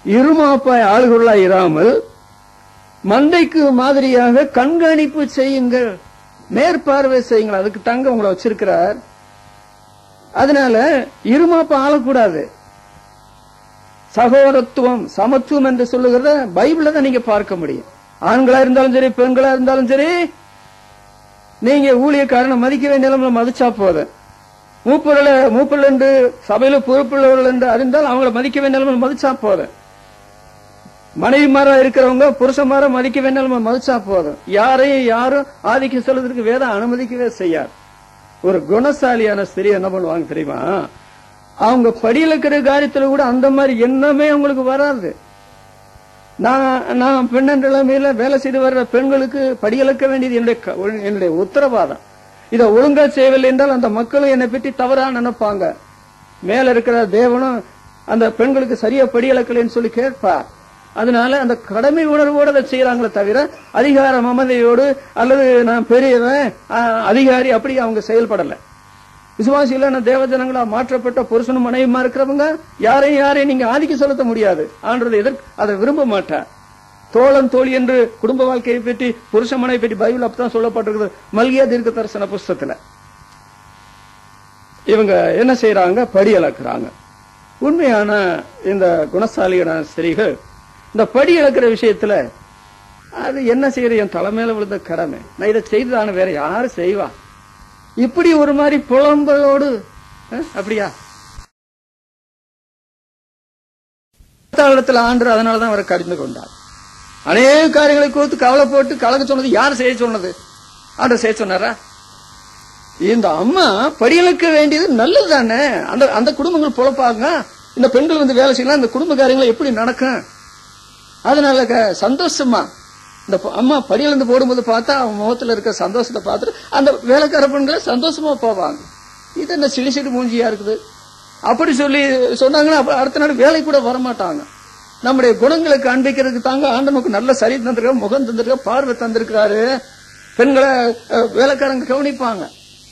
இருமாப்பாய் ஆளுகளாய் இராமல் மந்தைக்கு மாதிரியாக கண்காணிப்பு செய்யுங்கள், மேற்பார்வை செய்யுங்கள். அதுக்கு தங்க உங்களை வச்சிருக்கிறார். அதனால இருமாப்பா ஆளக்கூடாது. சகோதரத்துவம், சமத்துவம் என்று சொல்லுகிறத பைபிள்ல தான் நீங்க பார்க்க முடியும். ஆண்களா இருந்தாலும் சரி, பெண்களா இருந்தாலும் சரி, நீங்க ஊழியக்காரனை மதிக்க வேண்டிய நிலைமையில மதிச்சா போதும். மூப்பர்கள் என்று சபையில பொறுப்புள்ளவர்கள் என்று அறிந்தால் அவங்களை மதிக்க வேண்டிய நிலைமையில மதிச்சா போதும். மனைவிமாரா இருக்கிறவங்க புருஷமார மதிக்க வேண்டிய நிலைமையில மதிச்சா போதும். யாரையும் யாரும் ஆதிக்கம் செலுத்துறதுக்கு வேதம் அனுமதிக்கவே செய்யாது. ஒரு குணசாலியான ஸ்திரீ என்ன பண்ணுவாங்க தெரியுமா? அவங்க படியிலக்கிற காரியத்துல கூட அந்த மாதிரி எண்ணமே அவங்களுக்கு வராது. நான் பெண் என்ற நிலைமையில வேலை செய்து வர்ற பெண்களுக்கு படியிழக்க வேண்டியது என்னுடைய உத்தரவாதம். இதை ஒழுங்கா செய்யவில்லை என்றால் அந்த மக்களும் என்னை பற்றி தவறா நினைப்பாங்க. மேல இருக்கிற தேவனும் அந்த பெண்களுக்கு சரியா படியிழக்கலைன்னு சொல்லி கேட்பார். அதனால அந்த கடமை உணர்வோடு அதை செய்யறாங்களே தவிர அதிகார மமதையோடு அல்லது நான் பெரியவன் அதிகாரி அப்படி அவங்க செயல்படல. விசுவாசிகளான தேவஜனங்களா மாற்றப்பட்ட புருஷனும் மனைவியுமா இருக்கிறவங்க யாரையும் நீங்க ஆதிக்கம் செலுத்த முடியாது. ஆண்டவர் அதை விரும்ப மாட்டார். தோழன் தோழி என்று குடும்ப வாழ்க்கையை பற்றி புருஷ மனைவி பற்றி பைபிள் அப்பதான் சொல்லப்பட்டிருக்கிறது மல்கியா தீர்க்க தரிசன புஸ்தகத்துல. இவங்க என்ன செய்யறாங்க? படி அளக்குறாங்க. உண்மையான இந்த குணசாலியான ஸ்திரீகள் இந்த படி இழக்கிற விஷயத்துல அது என்ன செய்யற, என் தலைமையில விழுந்த கடமை, நான் இதை செய்ததான வேற யாரு செய்வா இப்படி ஒரு மாதிரி புலம்பலோடு அப்படியா ஆண்டு அதனாலதான் அவரை கடிந்து கொண்டார். அநேக காரியங்களை குறித்து கவலை போட்டு கலக்க சொன்னது யார் செய்ய சொன்னது? ஆண்டவர் செய்ய சொன்னாரா? இந்த அம்மா படிகளுக்கு வேண்டியது நல்லது தானே. அந்த அந்த குடும்பங்கள் பொழப்பாங்க. இந்த பெண்கள் வந்து வேலை செய்யலாம். இந்த குடும்ப காரியங்களை எப்படி நடக்கும்? அதனால சந்தோஷமா இந்த அம்மா படியிலிருந்து போடும்போது பார்த்தா அவன் முகத்துல இருக்க சந்தோஷத்தை பார்த்துட்டு அந்த வேலைக்கார பெண்களை சந்தோஷமா போவாங்க. இது என்ன சிடி சிடி மூஞ்சியா இருக்குது அப்படி சொல்லி சொன்னாங்கன்னா அடுத்த நாள் வேலை கூட வரமாட்டாங்க. நம்முடைய குணங்களை காண்பிக்கிறதுக்கு தாங்க ஆண்டவனுக்கு நல்ல சரி தந்திருக்க, முகம் தந்திருக்க, பார்வை தந்திருக்கிறாரு. பெண்களை வேலைக்காரங்க கவனிப்பாங்க.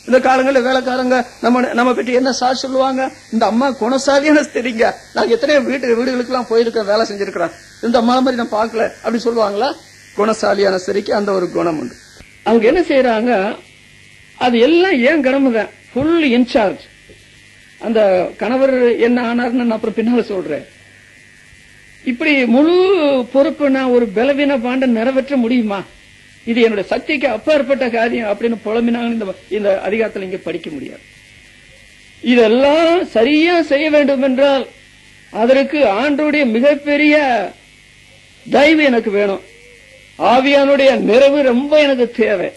இந்த காலங்களில் வேலைக்காரங்க நம்ம பற்றி என்ன சார் சொல்லுவாங்க? இந்த அம்மா குணசாலியான தெரியுங்க, நாங்க எத்தனையோ வீடுகளுக்கு எல்லாம் போயிருக்கோம், வேலை செஞ்சிருக்கிறோம், இந்த அம்மா மாதிரி நான் பார்க்கல அப்படி சொல்லுவாங்களா? குணசாலியான சரிக்கு அந்த ஒரு குணம் உண்டு. அவங்க என்ன செய்யறாங்க, அது எல்லாம் ஏன் கடமை தான், ஃபுல் இன்சார்ஜ். அந்த கணவர் என்ன ஆனார்னு நான் அப்புறம் பின்னால சொல்றேன். இப்படி முழு பொறுப்பு நான் ஒரு பலவீன பாண்ட நிறைவேற்ற முடியுமா? இது என்னுடைய சக்திக்கு அப்பாற்பட்ட காரியம் அப்படின்னு புலம்பினாங்க. இந்த அதிகாரத்தில் இங்க படிக்க முடியாது. இதெல்லாம் சரியா செய்ய வேண்டும் என்றால் அதற்கு ஆண்டவருடைய மிகப்பெரிய தயவு எனக்கு வேணும். ஆவியானுடைய நிறைவு ரொம்ப எனக்கு தேவை.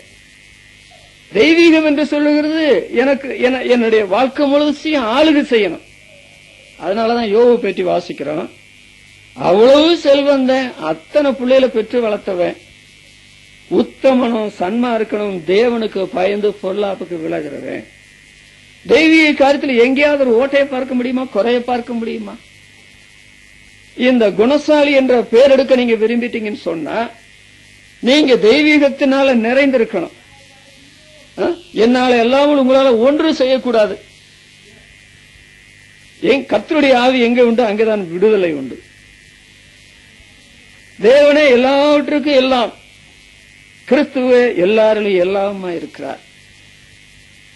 தெய்வீகம் என்று சொல்லுகிறது எனக்கு என்னுடைய வாழ்க்கை முழுவதையும் ஆளுகை செய்யணும். அதனாலதான் யோபு பேட்டி வாசிக்கிறோம். அவ்வளவு செல்வந்தன், அத்தனை பிள்ளைகளை பெற்று வளர்த்தவன், உத்தமனும் சன்மார்க்கனும், தேவனுக்கு பயந்து பொருளாப்புக்கு விலகிறவன். தெய்வீக காரியத்தில் எங்கேயாவது ஒரு ஓட்டையை பார்க்க முடியுமா, குறைய பார்க்க முடியுமா? இந்த குணசாலி என்ற பேர் எடுக்க நீங்க விரும்பிட்டீங்கன்னு சொன்னா நீங்க தெய்வீகத்தினால நிறைந்திருக்கணும். என்னால எல்லாமும் உங்களால ஒன்று செய்யக்கூடாது. கர்த்தருடைய ஆவி எங்க உண்டு அங்கேதான் விடுதலை உண்டு. தேவனே எல்லாவற்றுக்கும் எல்லாம், கிறிஸ்துவே எல்லாரிலும் எல்லாமா இருக்கிறார்.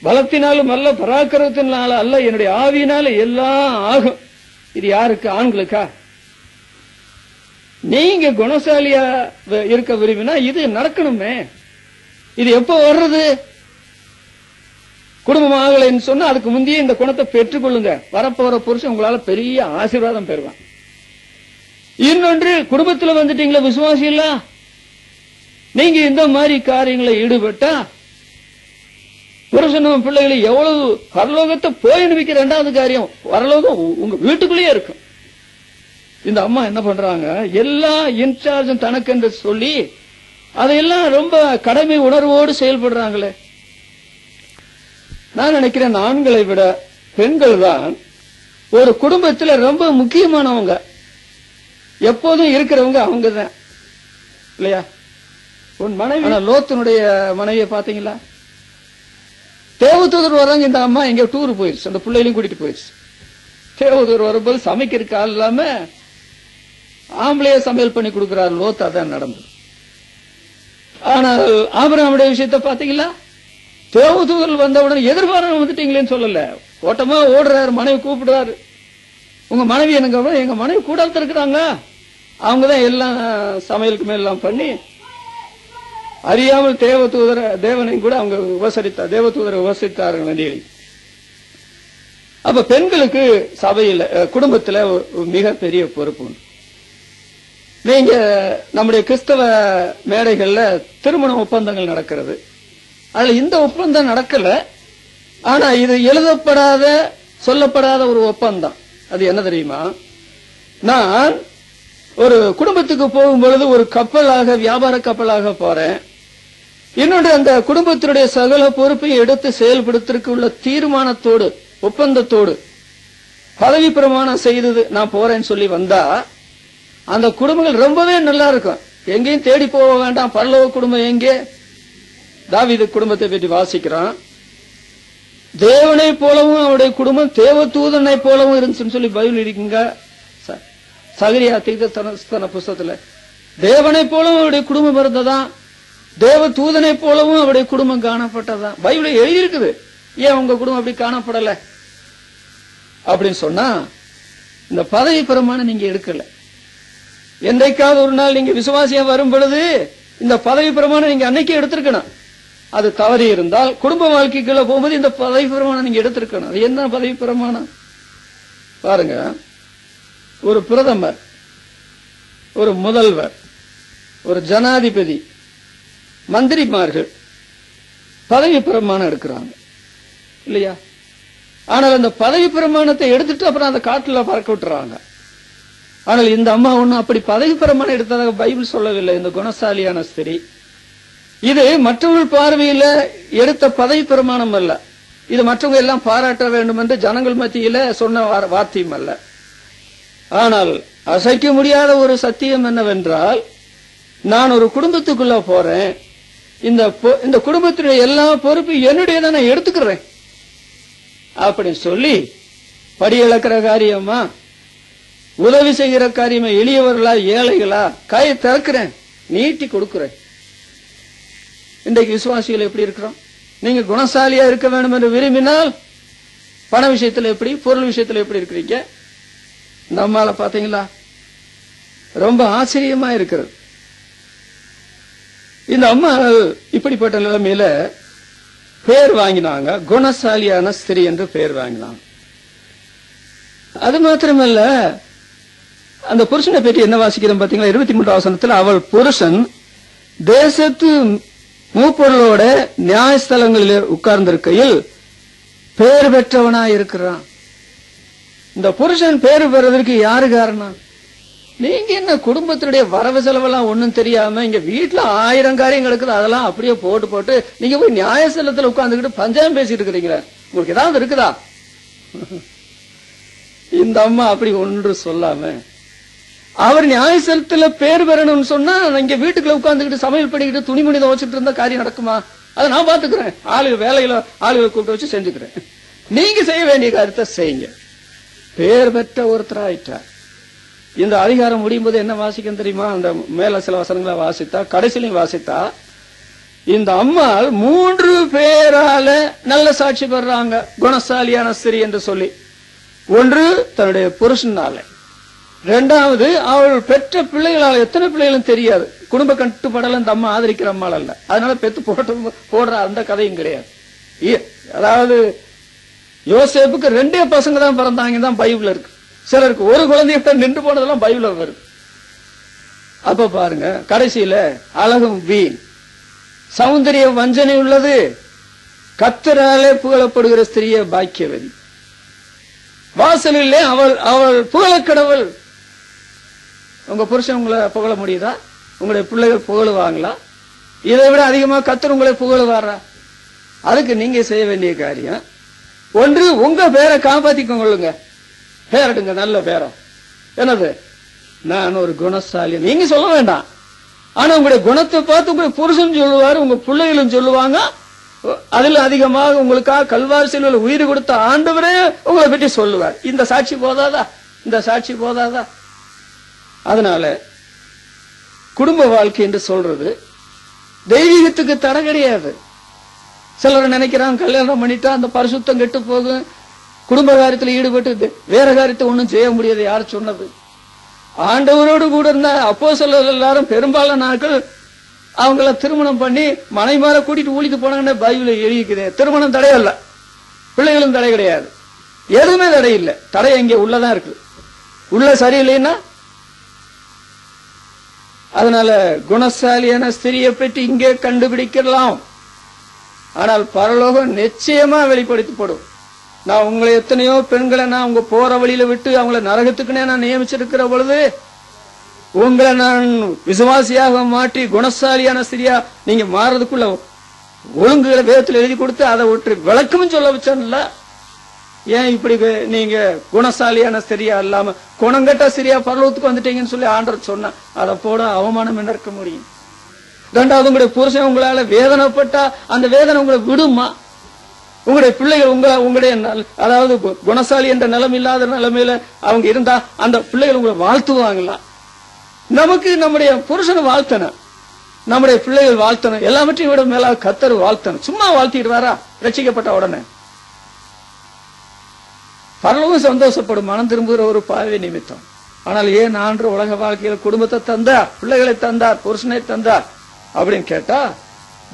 பலத்தினாலும் அல்ல, பராக்கிரமத்தினால அல்ல, என்னுடைய ஆவியினால எல்லாம் ஆகும். இது யாருக்கு? ஆண்களுக்கா? நீங்க குணசாலியா இருக்க விரும்பினா இது நடக்கணுமே. இது எப்ப வர்றது? குடும்பம் ஆகலைன்னு சொன்னா அதுக்கு முந்தைய இந்த குணத்தை பெற்றுக் கொள்ளுங்க. வரப்போற புருஷன் உங்களால பெரிய ஆசீர்வாதம் பெறுவான். இன்னொன்று, குடும்பத்துல வந்துட்டீங்களா விசுவாசி இல்ல, நீங்க இந்த மாதிரி காரியங்களை ஈடுபட்டா புருஷனும் பிள்ளைகளை எவ்வளவு பரலோகத்தை போய் அனுப்பிக்கிற. இரண்டாவது காரியம், பரலோகம் உங்க வீட்டுக்குள்ளேயே இருக்கும். இந்த அம்மா என்ன பண்றாங்க, எல்லா இன்சார்ஜும் தனக்கு என்று சொல்லி அதையெல்லாம் ரொம்ப கடமை உணர்வோடு செயல்படுறாங்களே. நான் நினைக்கிறேன் ஆண்களை விட பெண்கள் தான் ஒரு குடும்பத்தில் ரொம்ப முக்கியமானவங்க, எப்போதும் இருக்கிறவங்க அவங்க தான் இல்லையா? உன் மனைவி லோத்தினுடைய மனைவியை பாத்தீங்களா? தேவதூதர் வராங்க, இந்த அம்மா எங்க டூர் போயிருச்சு, அந்த பிள்ளைகளையும் கூட்டிட்டு போயிருச்சு. தேவதூதர் வரும்போது சமைக்கிறதுக்கு ஆள் இல்லாம ஆம்பளைய சமையல் பண்ணி கொடுக்கிறார் லோத். அதான் நடந்தது. ஆனால் ஆபிரகாமுடைய விஷயத்தை பாத்தீங்களா? தேவதூதர்கள் வந்தவுடனே எதிர்பாராம வந்துட்டீங்களேன்னு சொல்லல, ஓட்டமா ஓடுறாரு, மனைவி கூப்பிடுறாரு, உங்க மனைவி எனக்கு, எங்க மனைவி கூடாது இருக்கிறாங்க. அவங்கதான் எல்லாம் சமையலுக்கு மேலாம் பண்ணி அறியாமல் தேவனையும் கூட அவங்க தேவதூதரை உபசரித்தார்கள் நதியை. அப்ப பெண்களுக்கு சபையில் குடும்பத்தில் மிக பெரிய பொறுப்பு உண்டு. நீங்க நம்முடைய கிறிஸ்தவ மேடைகள்ல திருமண ஒப்பந்தங்கள் நடக்கிறது. அதுல இந்த ஒப்பந்தம் நடக்கல, ஆனா இது எழுதப்படாத சொல்லப்படாத ஒரு ஒப்பந்தம். அது என்ன தெரியுமா? நான் ஒரு குடும்பத்துக்கு போகும் பொழுது ஒரு கப்பலாக, வியாபார கப்பலாக போறேன். இன்னொன்று, அந்த குடும்பத்தினுடைய சகல பொறுப்பையும் எடுத்து செயல்படுத்திற்கு உள்ள தீர்மானத்தோடு, ஒப்பந்தத்தோடு பதவி பிரமாணம் செய்து நான் போறேன்னு சொல்லி வந்தா அந்த குடும்பங்கள் ரொம்பவே நல்லா இருக்கும். எங்கேயும் தேடி போக வேண்டாம். பரலோக குடும்பம் எங்கே? தாவீது குடும்பத்தை பற்றி வாசிக்கிறான். தேவனை போலவும் அவருடைய குடும்பம் தேவதூதனை போலவும் இருந்துச்சுன்னு சொல்லி பைபிள் இருக்குங்க. சகரியா தீர்க்கதரிசன புஸ்தகத்துல தேவனை போலவும் அவருடைய குடும்பம் இருந்ததான், தேவ தூதனை போலவும் அவருடைய குடும்பம் காணப்பட்டதான் பைபிள் எழுதியிருக்குது. ஏன் உங்க குடும்பம் அப்படி காணப்படல அப்படின்னு சொன்னா, இந்த பதவி பிரமாணம் நீங்க எடுக்கல. என்றைக்காவது ஒரு நாள் நீங்க விசுவாசியா வரும் பொழுது இந்த பதவி பிரமாணம் நீங்க அன்னைக்கே எடுத்திருக்கணும். அது தவறி இருந்தால் குடும்ப வாழ்க்கைக்குள்ள போகும்போது இந்த பதவி பிரமாணம் நீங்க எடுத்திருக்கணும். அது என்ன பதவி பிரமாணம் பாருங்க. ஒரு பிரதமர், ஒரு முதல்வர், ஒரு ஜனாதிபதி, மந்திரிமார்கள் பதவி பிரமாணம் எடுக்கிறாங்க இல்லையா? ஆனால் அந்த பதவி பிரமாணத்தை எடுத்துட்டு அப்புறம் அந்த காட்டுல பறக்க விட்டுறாங்க. ஆனால் இந்த அம்மா ஒன்னும் அப்படி பதவி பிரமாணம் எடுத்ததாக பைபிள் சொல்லவில்லை. இந்த குணசாலியான ஸ்திரீ இது மற்றவர்கள் பார்வையில எடுத்த பதவி பிரமாணம் அல்ல. இது மற்றவங்க எல்லாம் பாராட்ட வேண்டும் என்று ஜனங்கள் மத்தியில சொன்ன வார்த்தையும் அல்ல. ஆனால் அசைக்க முடியாத ஒரு சத்தியம் என்னவென்றால், நான் ஒரு குடும்பத்துக்குள்ள போறேன், இந்த குடும்பத்தினுடைய எல்லா பொறுப்பு என்னுடையதை நான் எடுத்துக்கிறேன் அப்படின்னு சொல்லி படி இழக்கிற காரியமா, உதவி செய்கிற காரியமா, எளியவர்களா ஏழைகளா கையை திறக்கிறேன், நீட்டி கொடுக்கிறேன். இன்றைக்கு விசுவாசிகள் எப்படி இருக்கிறோம்? நீங்க குணசாலியா இருக்க வேண்டும் என்று விரும்பினால் பண விஷயத்துல எப்படி, பொருள் விஷயத்துல எப்படி இருக்கிறீங்க? இந்த அம்மால பாத்தீங்களா? ரொம்ப ஆச்சரியமா இருக்கிறது. இந்த அம்மா இப்படிப்பட்ட நிலைமையில பேர் வாங்கினாங்க, குணசாலியான ஸ்திரீ என்று பேர் வாங்கினாங்க. அது மாத்திரமல்ல, அந்த புருஷனை பற்றி என்ன வாசிக்கிறோம் பாத்தீங்களா? 23 வசனத்துல, அவள் புருஷன் தேசத்து மூப்பொருளோட நியாயஸ்தலங்களில் உட்கார்ந்திருக்கையில் பேர் பெற்றவனாய் இருக்கிறான். இந்த புருஷன் பேர் பெறுவதற்கு யாரு காரணம்? நீங்க என்ன குடும்பத்தினுடைய வரவு செலவெல்லாம் ஒண்ணும் தெரியாம இங்க வீட்டுல 1000 காரியங்கள் இருக்குது, அதெல்லாம் அப்படியே போட்டு நீங்க போய் நியாயஸ்தலத்துல உட்கார்ந்துக்கிட்டு பஞ்சாயம் பேசிட்டு இருக்கிறீங்களா? உங்களுக்கு ஏதாவது இருக்குதா? இந்த அம்மா அப்படி ஒன்று சொல்லாம, அவர் நியாயஸ்தலத்துல பேர் பெறணும்னு சொன்னா இங்க வீட்டுக்குள்ள உட்கார்ந்துக்கிட்டு சமையல் பண்ணிக்கிட்டு துணிமணி துவைச்சிட்டு இருந்தா காரியம் நடக்குமா? அதை நான் பாத்துக்கிறேன், ஆளுகளை கூப்பிட்டு வச்சு செஞ்சுக்கிறேன். நீங்க செய்ய வேண்டிய காரியத்தை செய்யுங்க. பேர் பெற்ற ஒருத்தராயிட்டார். இந்த அதிகாரம் முடியும் போது என்ன வாசிக்கும் தெரியுமா? அந்த மேல சில வசனங்களை வாசித்தா, கடைசியிலையும் வாசித்தா, இந்த அம்மாள் 3 பேரால நல்ல சாட்சி பெறாங்க குணசாலியான ஸ்திரீ என்று சொல்லி. ஒன்று தன்னுடைய புருஷனால, 2வது அவள் பெற்ற பிள்ளைகளால். எத்தனை பிள்ளைகளும் தெரியாது, குடும்ப கட்டுப்பாடெல்லாம் இந்த அம்மா ஆதரிக்கிற அம்மாள் அல்ல, அதனால பெத்து போடுற அந்த கதையும் கிடையாது. அதாவது யோசேப்புக்கு 2 பசங்க தான் பிறந்தாங்க தான் பைபிள் இருக்கு. சிலருக்கு ஒரு குழந்தைய நின்று போனதெல்லாம் பைபிள் வருது. அப்ப பாருங்க, கடைசியில அழகும் வீண், சௌந்தரிய வஞ்சனை உள்ளது, கர்த்தராலே புகழப்படுகிற ஸ்திரீய பாக்கியவதி. வாசலிலே அவள் புகழக்கடவுள். உங்க புருஷன் உங்களை புகழ முடியுதா? உங்களுடைய பிள்ளைகள் புகழுவாங்களா? இதை விட அதிகமா கர்த்தர் உங்களை புகழுவாரா? அதுக்கு நீங்க செய்ய வேண்டிய காரியம் ஒன்று, உங்க பேரை காப்பாத்திக்கொள்ளுங்க. பேரடுங்க, நல்ல பேரம். என்னது? நான் ஒரு குணசாலி. நீங்க சொல்ல வேண்டாம், ஆனா உங்களுடைய குணத்தை பார்த்து உங்களுடைய புருஷன் சொல்லுவாரு, உங்க பிள்ளைகளும் சொல்லுவாங்க. அதில் அதிகமாக உங்களுக்காக கல்வாரி சிலுவையில் உயிர் கொடுத்த ஆண்டவரே உங்களை பற்றி சொல்லுவார். இந்த சாட்சி போதாதா? இந்த சாட்சி போதாதா? அதனால குடும்ப வாழ்க்கை என்று சொல்றது தெய்வீகத்துக்கு தடை கிடையாது. சிலர் நினைக்கிறாங்க, கல்யாணம் பண்ணிட்டா அந்த பரிசுத்தம் கெட்டு போகும், குடும்ப காரியத்தில் ஈடுபட்டு வேற காரியத்தை ஒன்னும் செய்ய முடியாது. யார் சொன்னது? ஆண்டவரோடு கூட இருந்த அப்போஸ்தலர்கள் எல்லாரும் பெரும்பாலான நாட்கள் அவங்கள திருமணம் பண்ணி மனைமார கூட்டிட்டு ஊழிக்கு போனாங்கன்னு பைபிள் எழுதிக்குது. திருமணம் தடையல்ல, பிள்ளைகளும் தடை கிடையாது, எதுவுமே தடை இல்லை. தடை எங்க உள்ளதான் இருக்கு. உள்ள சரியில்லைன்னா அதனால குணசாலியான ஸ்திரியை பற்றி இங்கே கண்டுபிடிக்கலாம். ஆனால் பரலோகம் நிச்சயமா வெளிப்படுத்தப்படும். நான் உங்களை எத்தனையோ பெண்களை நான் உங்க போற வழியில விட்டு அவங்களை நரகத்துக்குனே நான் நியமிச்சிருக்கிற பொழுது உங்களை நான் விசுவாசியாக மாற்றி குணசாலியான ஸ்திரியா நீங்க மாறதுக்குள்ள ஒழுங்குகளை வேதத்தில் எழுதி கொடுத்து அதை விட்டு விளக்கமும் சொல்ல வச்சேன்ல. ஏன் இப்படி நீங்க குணசாலியான ஸ்திரியா இல்லாம குணங்கட்ட ஸ்திரியா பரலோகத்துக்கு வந்துட்டீங்கன்னு சொல்லி ஆண்டவர் சொன்ன, அதை போட அவமானம் என்ன இருக்க முடியும்? 2வது, உங்களுடைய புருஷன் உங்களால வேதனைப்பட்டா அந்த வேதனை உங்களை விடுமா? உங்களுடைய பிள்ளைகள் உங்களுடைய அதாவது குணசாலி என்ற நிலைமை இல்லாத நிலைமையில அவங்க இருந்தா அந்த பிள்ளைகள் உங்களை வாழ்த்துவாங்களா? நமக்கு நம்முடைய புருஷனை வாழ்த்தணும், நம்முடைய பிள்ளைகள் வாழ்த்தணும், எல்லாவற்றையும் விட மேல கர்த்தர் வாழ்த்தணும். சும்மா வாழ்த்திடுவாரா ரட்சிக்கப்பட்ட உடனே? பரலோகம் சந்தோஷப்படும் மனம் திரும்புகிற ஒரு பாவை நிமித்தம். ஆனால் ஏன் ஆண்டு உலக வாழ்க்கையில் குடும்பத்தை தந்தார், பிள்ளைகளை தந்தார், புருஷனை தந்தார் அப்படின்னு கேட்டா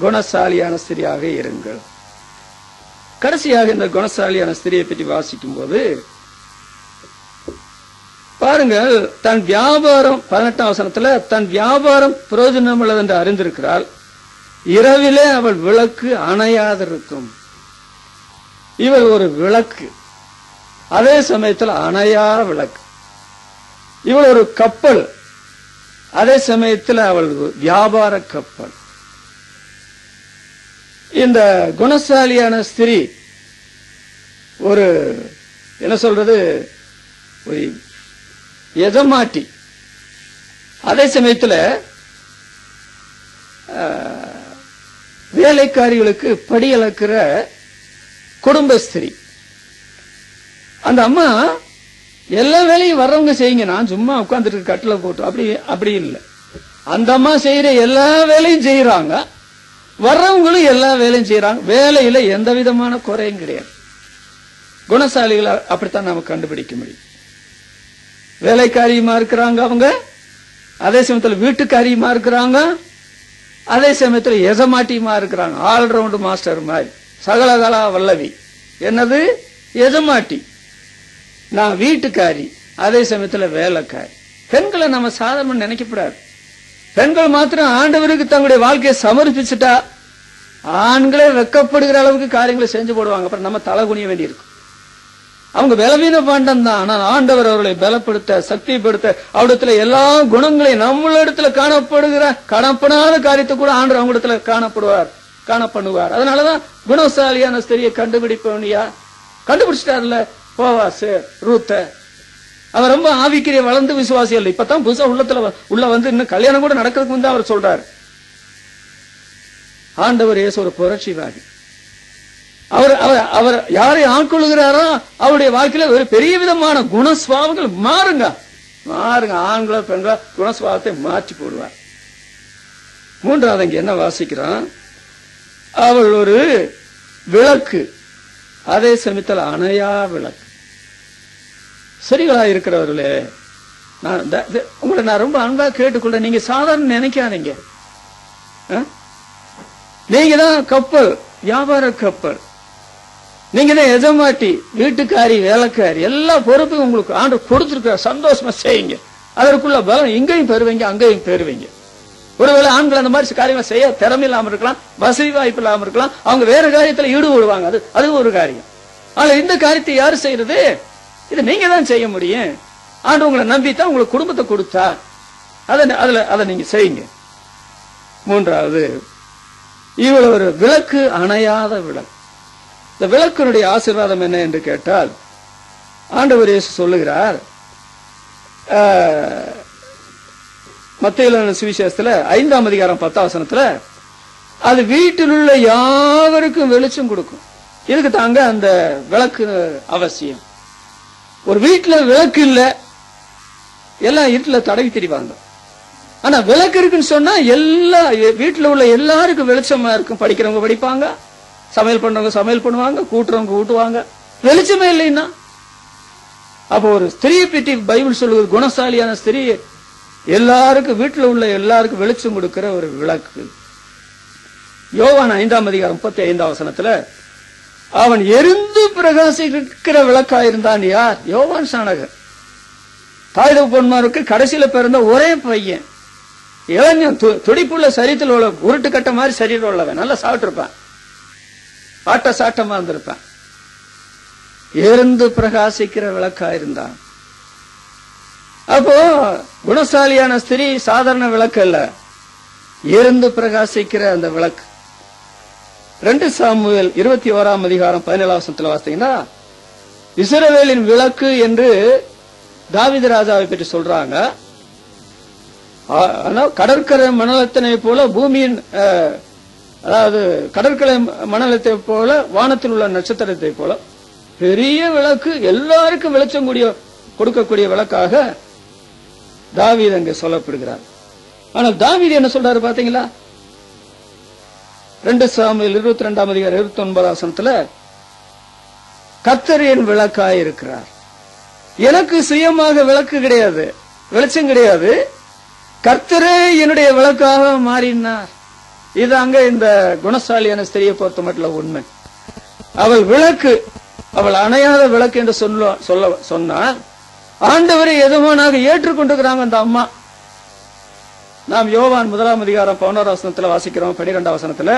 குணசாலியான ஸ்திரியாக இருங்கள். கடைசியாக இந்த குணசாலியான ஸ்திரியை பற்றி வாசிக்கும் போது பாருங்கள், தன் வியாபாரம் 18ஆம் வசனத்துல தன் வியாபாரம் பிரயோஜனம் உள்ளது என்று அறிந்திருக்கிறாள். இரவிலே அவள் விளக்கு அணையாதிருக்கும். இவள் ஒரு விளக்கு, அதே சமயத்தில் அணையா விளக்கு. இவள் ஒரு கப்பல், அதே சமயத்தில் அவள் வியாபார கப்பல். இந்த குணசாலியான ஸ்திரீ ஒரு என்ன சொல்றது, ஒரு எஜமாட்டி, அதே சமயத்தில் வேலைக்காரிகளுக்கு படியளக்கிற குடும்பஸ்திரி. அந்த அம்மா எல்லா வேலையும் வர்றவங்க செய்யுங்க, நான் சும்மா உட்கார்ந்துட்டு கட்டில போட்டு அப்படி இல்லை. அந்த அம்மா செய்யற எல்லா வேலையும் செய்யறாங்க, வர்றவங்களும் எல்லா வேலையும் செய்யறாங்க. வேலையில எந்த விதமான குறையும் கிடையாது. குணசாலிகளை அப்படித்தான் நாம கண்டுபிடிக்க முடியும். வேலைக்காரியமா இருக்கிறாங்க அவங்க, அதே சமயத்தில் வீட்டுக்காரியமா இருக்கிறாங்க, அதே சமயத்தில் எஜமாட்டியமா இருக்கிறாங்க. ஆல்ரவுண்ட் மாஸ்டர் மாதிரி, சகலகலா வல்லவி. என்னது? எஜமாட்டி. நான் வீட்டுக்காரி, அதே சமயத்தில் வேலைக்காரி. பெண்களை நம்ம சாதாரண நினைக்கப்படாது. பெண்கள் மாத்திரம் ஆண்டவருக்கு தங்களுடைய வாழ்க்கையை சமர்ப்பிச்சுட்டா ஆண்களே வெக்கப்படுகிற அளவுக்கு காரியங்களை செஞ்சு போடுவாங்க. அப்புறம் நம்ம தலை குனிய வேண்டியிருக்கும். அவங்க பலவீன பாண்டம் தான், ஆனால் ஆண்டவர் அவர்களை பலப்படுத்த, சக்திப்படுத்த, அவரிடத்துல எல்லா குணங்களையும் நம்மளிடத்துல காணப்படாத காரியத்தை கூட ஆண்டவர் அவங்க இடத்துல காணப்படுவார். அதனாலதான் குணசாலியான ஸ்திரியை கண்டுபிடிப்பவனியா கண்டுபிடிச்சிட்டாருல போவாஸ் ரூத்த. அவர் ரொம்ப ஆவிக்கிரிய வளர்ந்து விசுவாசி இல்லை, இப்பதான் புதுசா உள்ள வந்து இன்னும் கல்யாணம் கூட நடக்கிறதுக்கு முந்தான் அவர் சொல்றாரு. ஆண்டவர் இயேசு ஒரு புரட்சிவாதி. அவர் யாரை ஆட்கொள்கிறாரோ அவருடைய வாழ்க்கையில ஒரு பெரிய விதமான குணஸ்வாவங்கள் மாறுங்க. ஆண்களோ பெண்களோ குணஸ்வாவத்தை மாற்றி போடுவார். மூன்றாவது இங்க என்ன வாசிக்கிறான்? அவள் ஒரு விளக்கு, அதே சமயத்தில் அணையா விளக்கு. சரிகளா இருக்கிறவர்களே, உங்களை நான் ரொம்ப அன்பா கேட்டுக்கொள்ள, நீங்க சாதாரண நினைக்காதீங்க. நீங்க தான் கப்பல், வியாபார கப்பல். நீங்க தான் எஜமாட்டி, வீட்டுக்காரி, வேலைக்காரி. எல்லா பொறுப்பையும் உங்களுக்கு ஆண்டவர் கொடுத்திருக்கிற. சந்தோஷமா செய்யுங்க. அதற்குள்ள பலம் இங்கேயும் பெறுவீங்க, அங்கேயும் பெறுவீங்க. ஒருவேளை ஆண்கள் அந்த மாதிரி காரியமா செய்ய திறமை இல்லாம இருக்கலாம், வசதி வாய்ப்பு இல்லாம இருக்கலாம், அவங்க வேற காரியத்துல ஈடுபடுவாங்க. அது ஒரு காரியம். ஆனா இந்த காரியத்தை யாரு செய்யறது? இது நீங்க தான் செய்ய முடியும். ஆண்டு உங்களை நம்பித்தான் உங்களுக்கு குடும்பத்தை கொடுத்தா அதை நீங்க செய்யுங்க. மூன்றாவது, இவள் ஒரு விளக்கு, அணையாத விளக்கு. இந்த விளக்கினுடைய ஆசீர்வாதம் என்ன என்று கேட்டால், ஆண்டவர் இயேசு சொல்லுகிறார் மத்தேயு சுவிசேஷத்துல 5ஆம் அதிகாரம் 10ஆம் வசனத்துல, அது வீட்டில் உள்ள யாவருக்கும் வெளிச்சம் கொடுக்கும். இதுக்கு தாங்க அந்த விளக்கு அவசியம். ஒரு வீட்டுல விளக்கு இல்ல, எல்லாம் இருட்டுல தடவி திரிவாங்க. ஆனா விளக்கு இருக்குன்னு சொன்னா எல்லா வீட்டுல உள்ள எல்லாருக்கும் வெளிச்சமா இருக்கும். படிக்கிறவங்க படிப்பாங்க, சமையல் பண்றவங்க சமையல் பண்ணுவாங்க, கூட்டுறவங்க கூட்டுவாங்க. வெளிச்சமே இல்லைன்னா அப்போ ஒரு ஸ்திரீயை பற்றி பைபிள் சொல்லுவது, குணசாலியான ஸ்திரீ எல்லாருக்கும், வீட்டுல உள்ள எல்லாருக்கும் வெளிச்சம் கொடுக்கிற ஒரு விளக்கு. யோவான் 5ஆம் அதிகாரம் 35ஆம் வசனத்துல, அவன் எரிந்து பிரகாசிக்கிற விளக்காயிருந்தான். யார்? யோவான் சாணகர். தாய் தகப்பன்மாருக்கு கடைசியில பிறந்த ஒரே பையன், இளைஞன், துடிப்புள்ள சரீரத்தில் உள்ள, உருட்டு கட்ட மாதிரி சரீரம் உள்ளவன், நல்லா சாப்பிட்டு இருப்பான், ஆட்ட சாட்டமா இருந்திருப்பான். எரிந்து பிரகாசிக்கிற விளக்காயிருந்தான். அப்போ குணசாலியான ஸ்திரீ சாதாரண விளக்கு அல்ல, எரிந்து பிரகாசிக்கிற அந்த விளக்கு. 2 சாமுவேல் 21ஆம் அதிகாரம் 17ஆம் வசனத்துல வாசித்தீங்கன்னா, இஸ்ரவேலின் விளக்கு என்று தாவீது ராஜாவை பற்றி சொல்றாங்க. கடற்கரை மணலத்தினை போல பூமியின், அதாவது கடற்கரை மணலத்தை போல வானத்தில் உள்ள நட்சத்திரத்தை போல பெரிய விளக்கு, எல்லாருக்கும் வெளிச்சம் கொடுக்கக்கூடிய விளக்காக தாவீது அங்கே சொல்லப்படுகிறார். ஆனால் தாவீது என்ன சொல்றாரு பாத்தீங்களா? 2 சாமுவேல் 22ஆம் அதிகாரம் 29ஆம் வசனத்துல, கர்த்தர் என் விளக்காய் இருக்கிறார். எனக்கு சுயமாக விளக்கு கிடையாது, வெளிச்சம் கிடையாது. கர்த்தரே என்னுடைய விளக்காக மாறினார். இது அங்க இந்த குணசாலியான ஸ்திரியை பொறுத்த மட்டும் உண்மை. அவள் விளக்கு, அவள் அணையாத விளக்கு என்று சொன்னால் ஆண்டவரை எஜமானாக ஏற்றுக்கொண்டிருக்கிறாங்க அந்த அம்மா. நாம் யோவான் 1 அதிகாரம் 11 வசனத்துல வாசிக்கிறோம். 12 வசனத்துல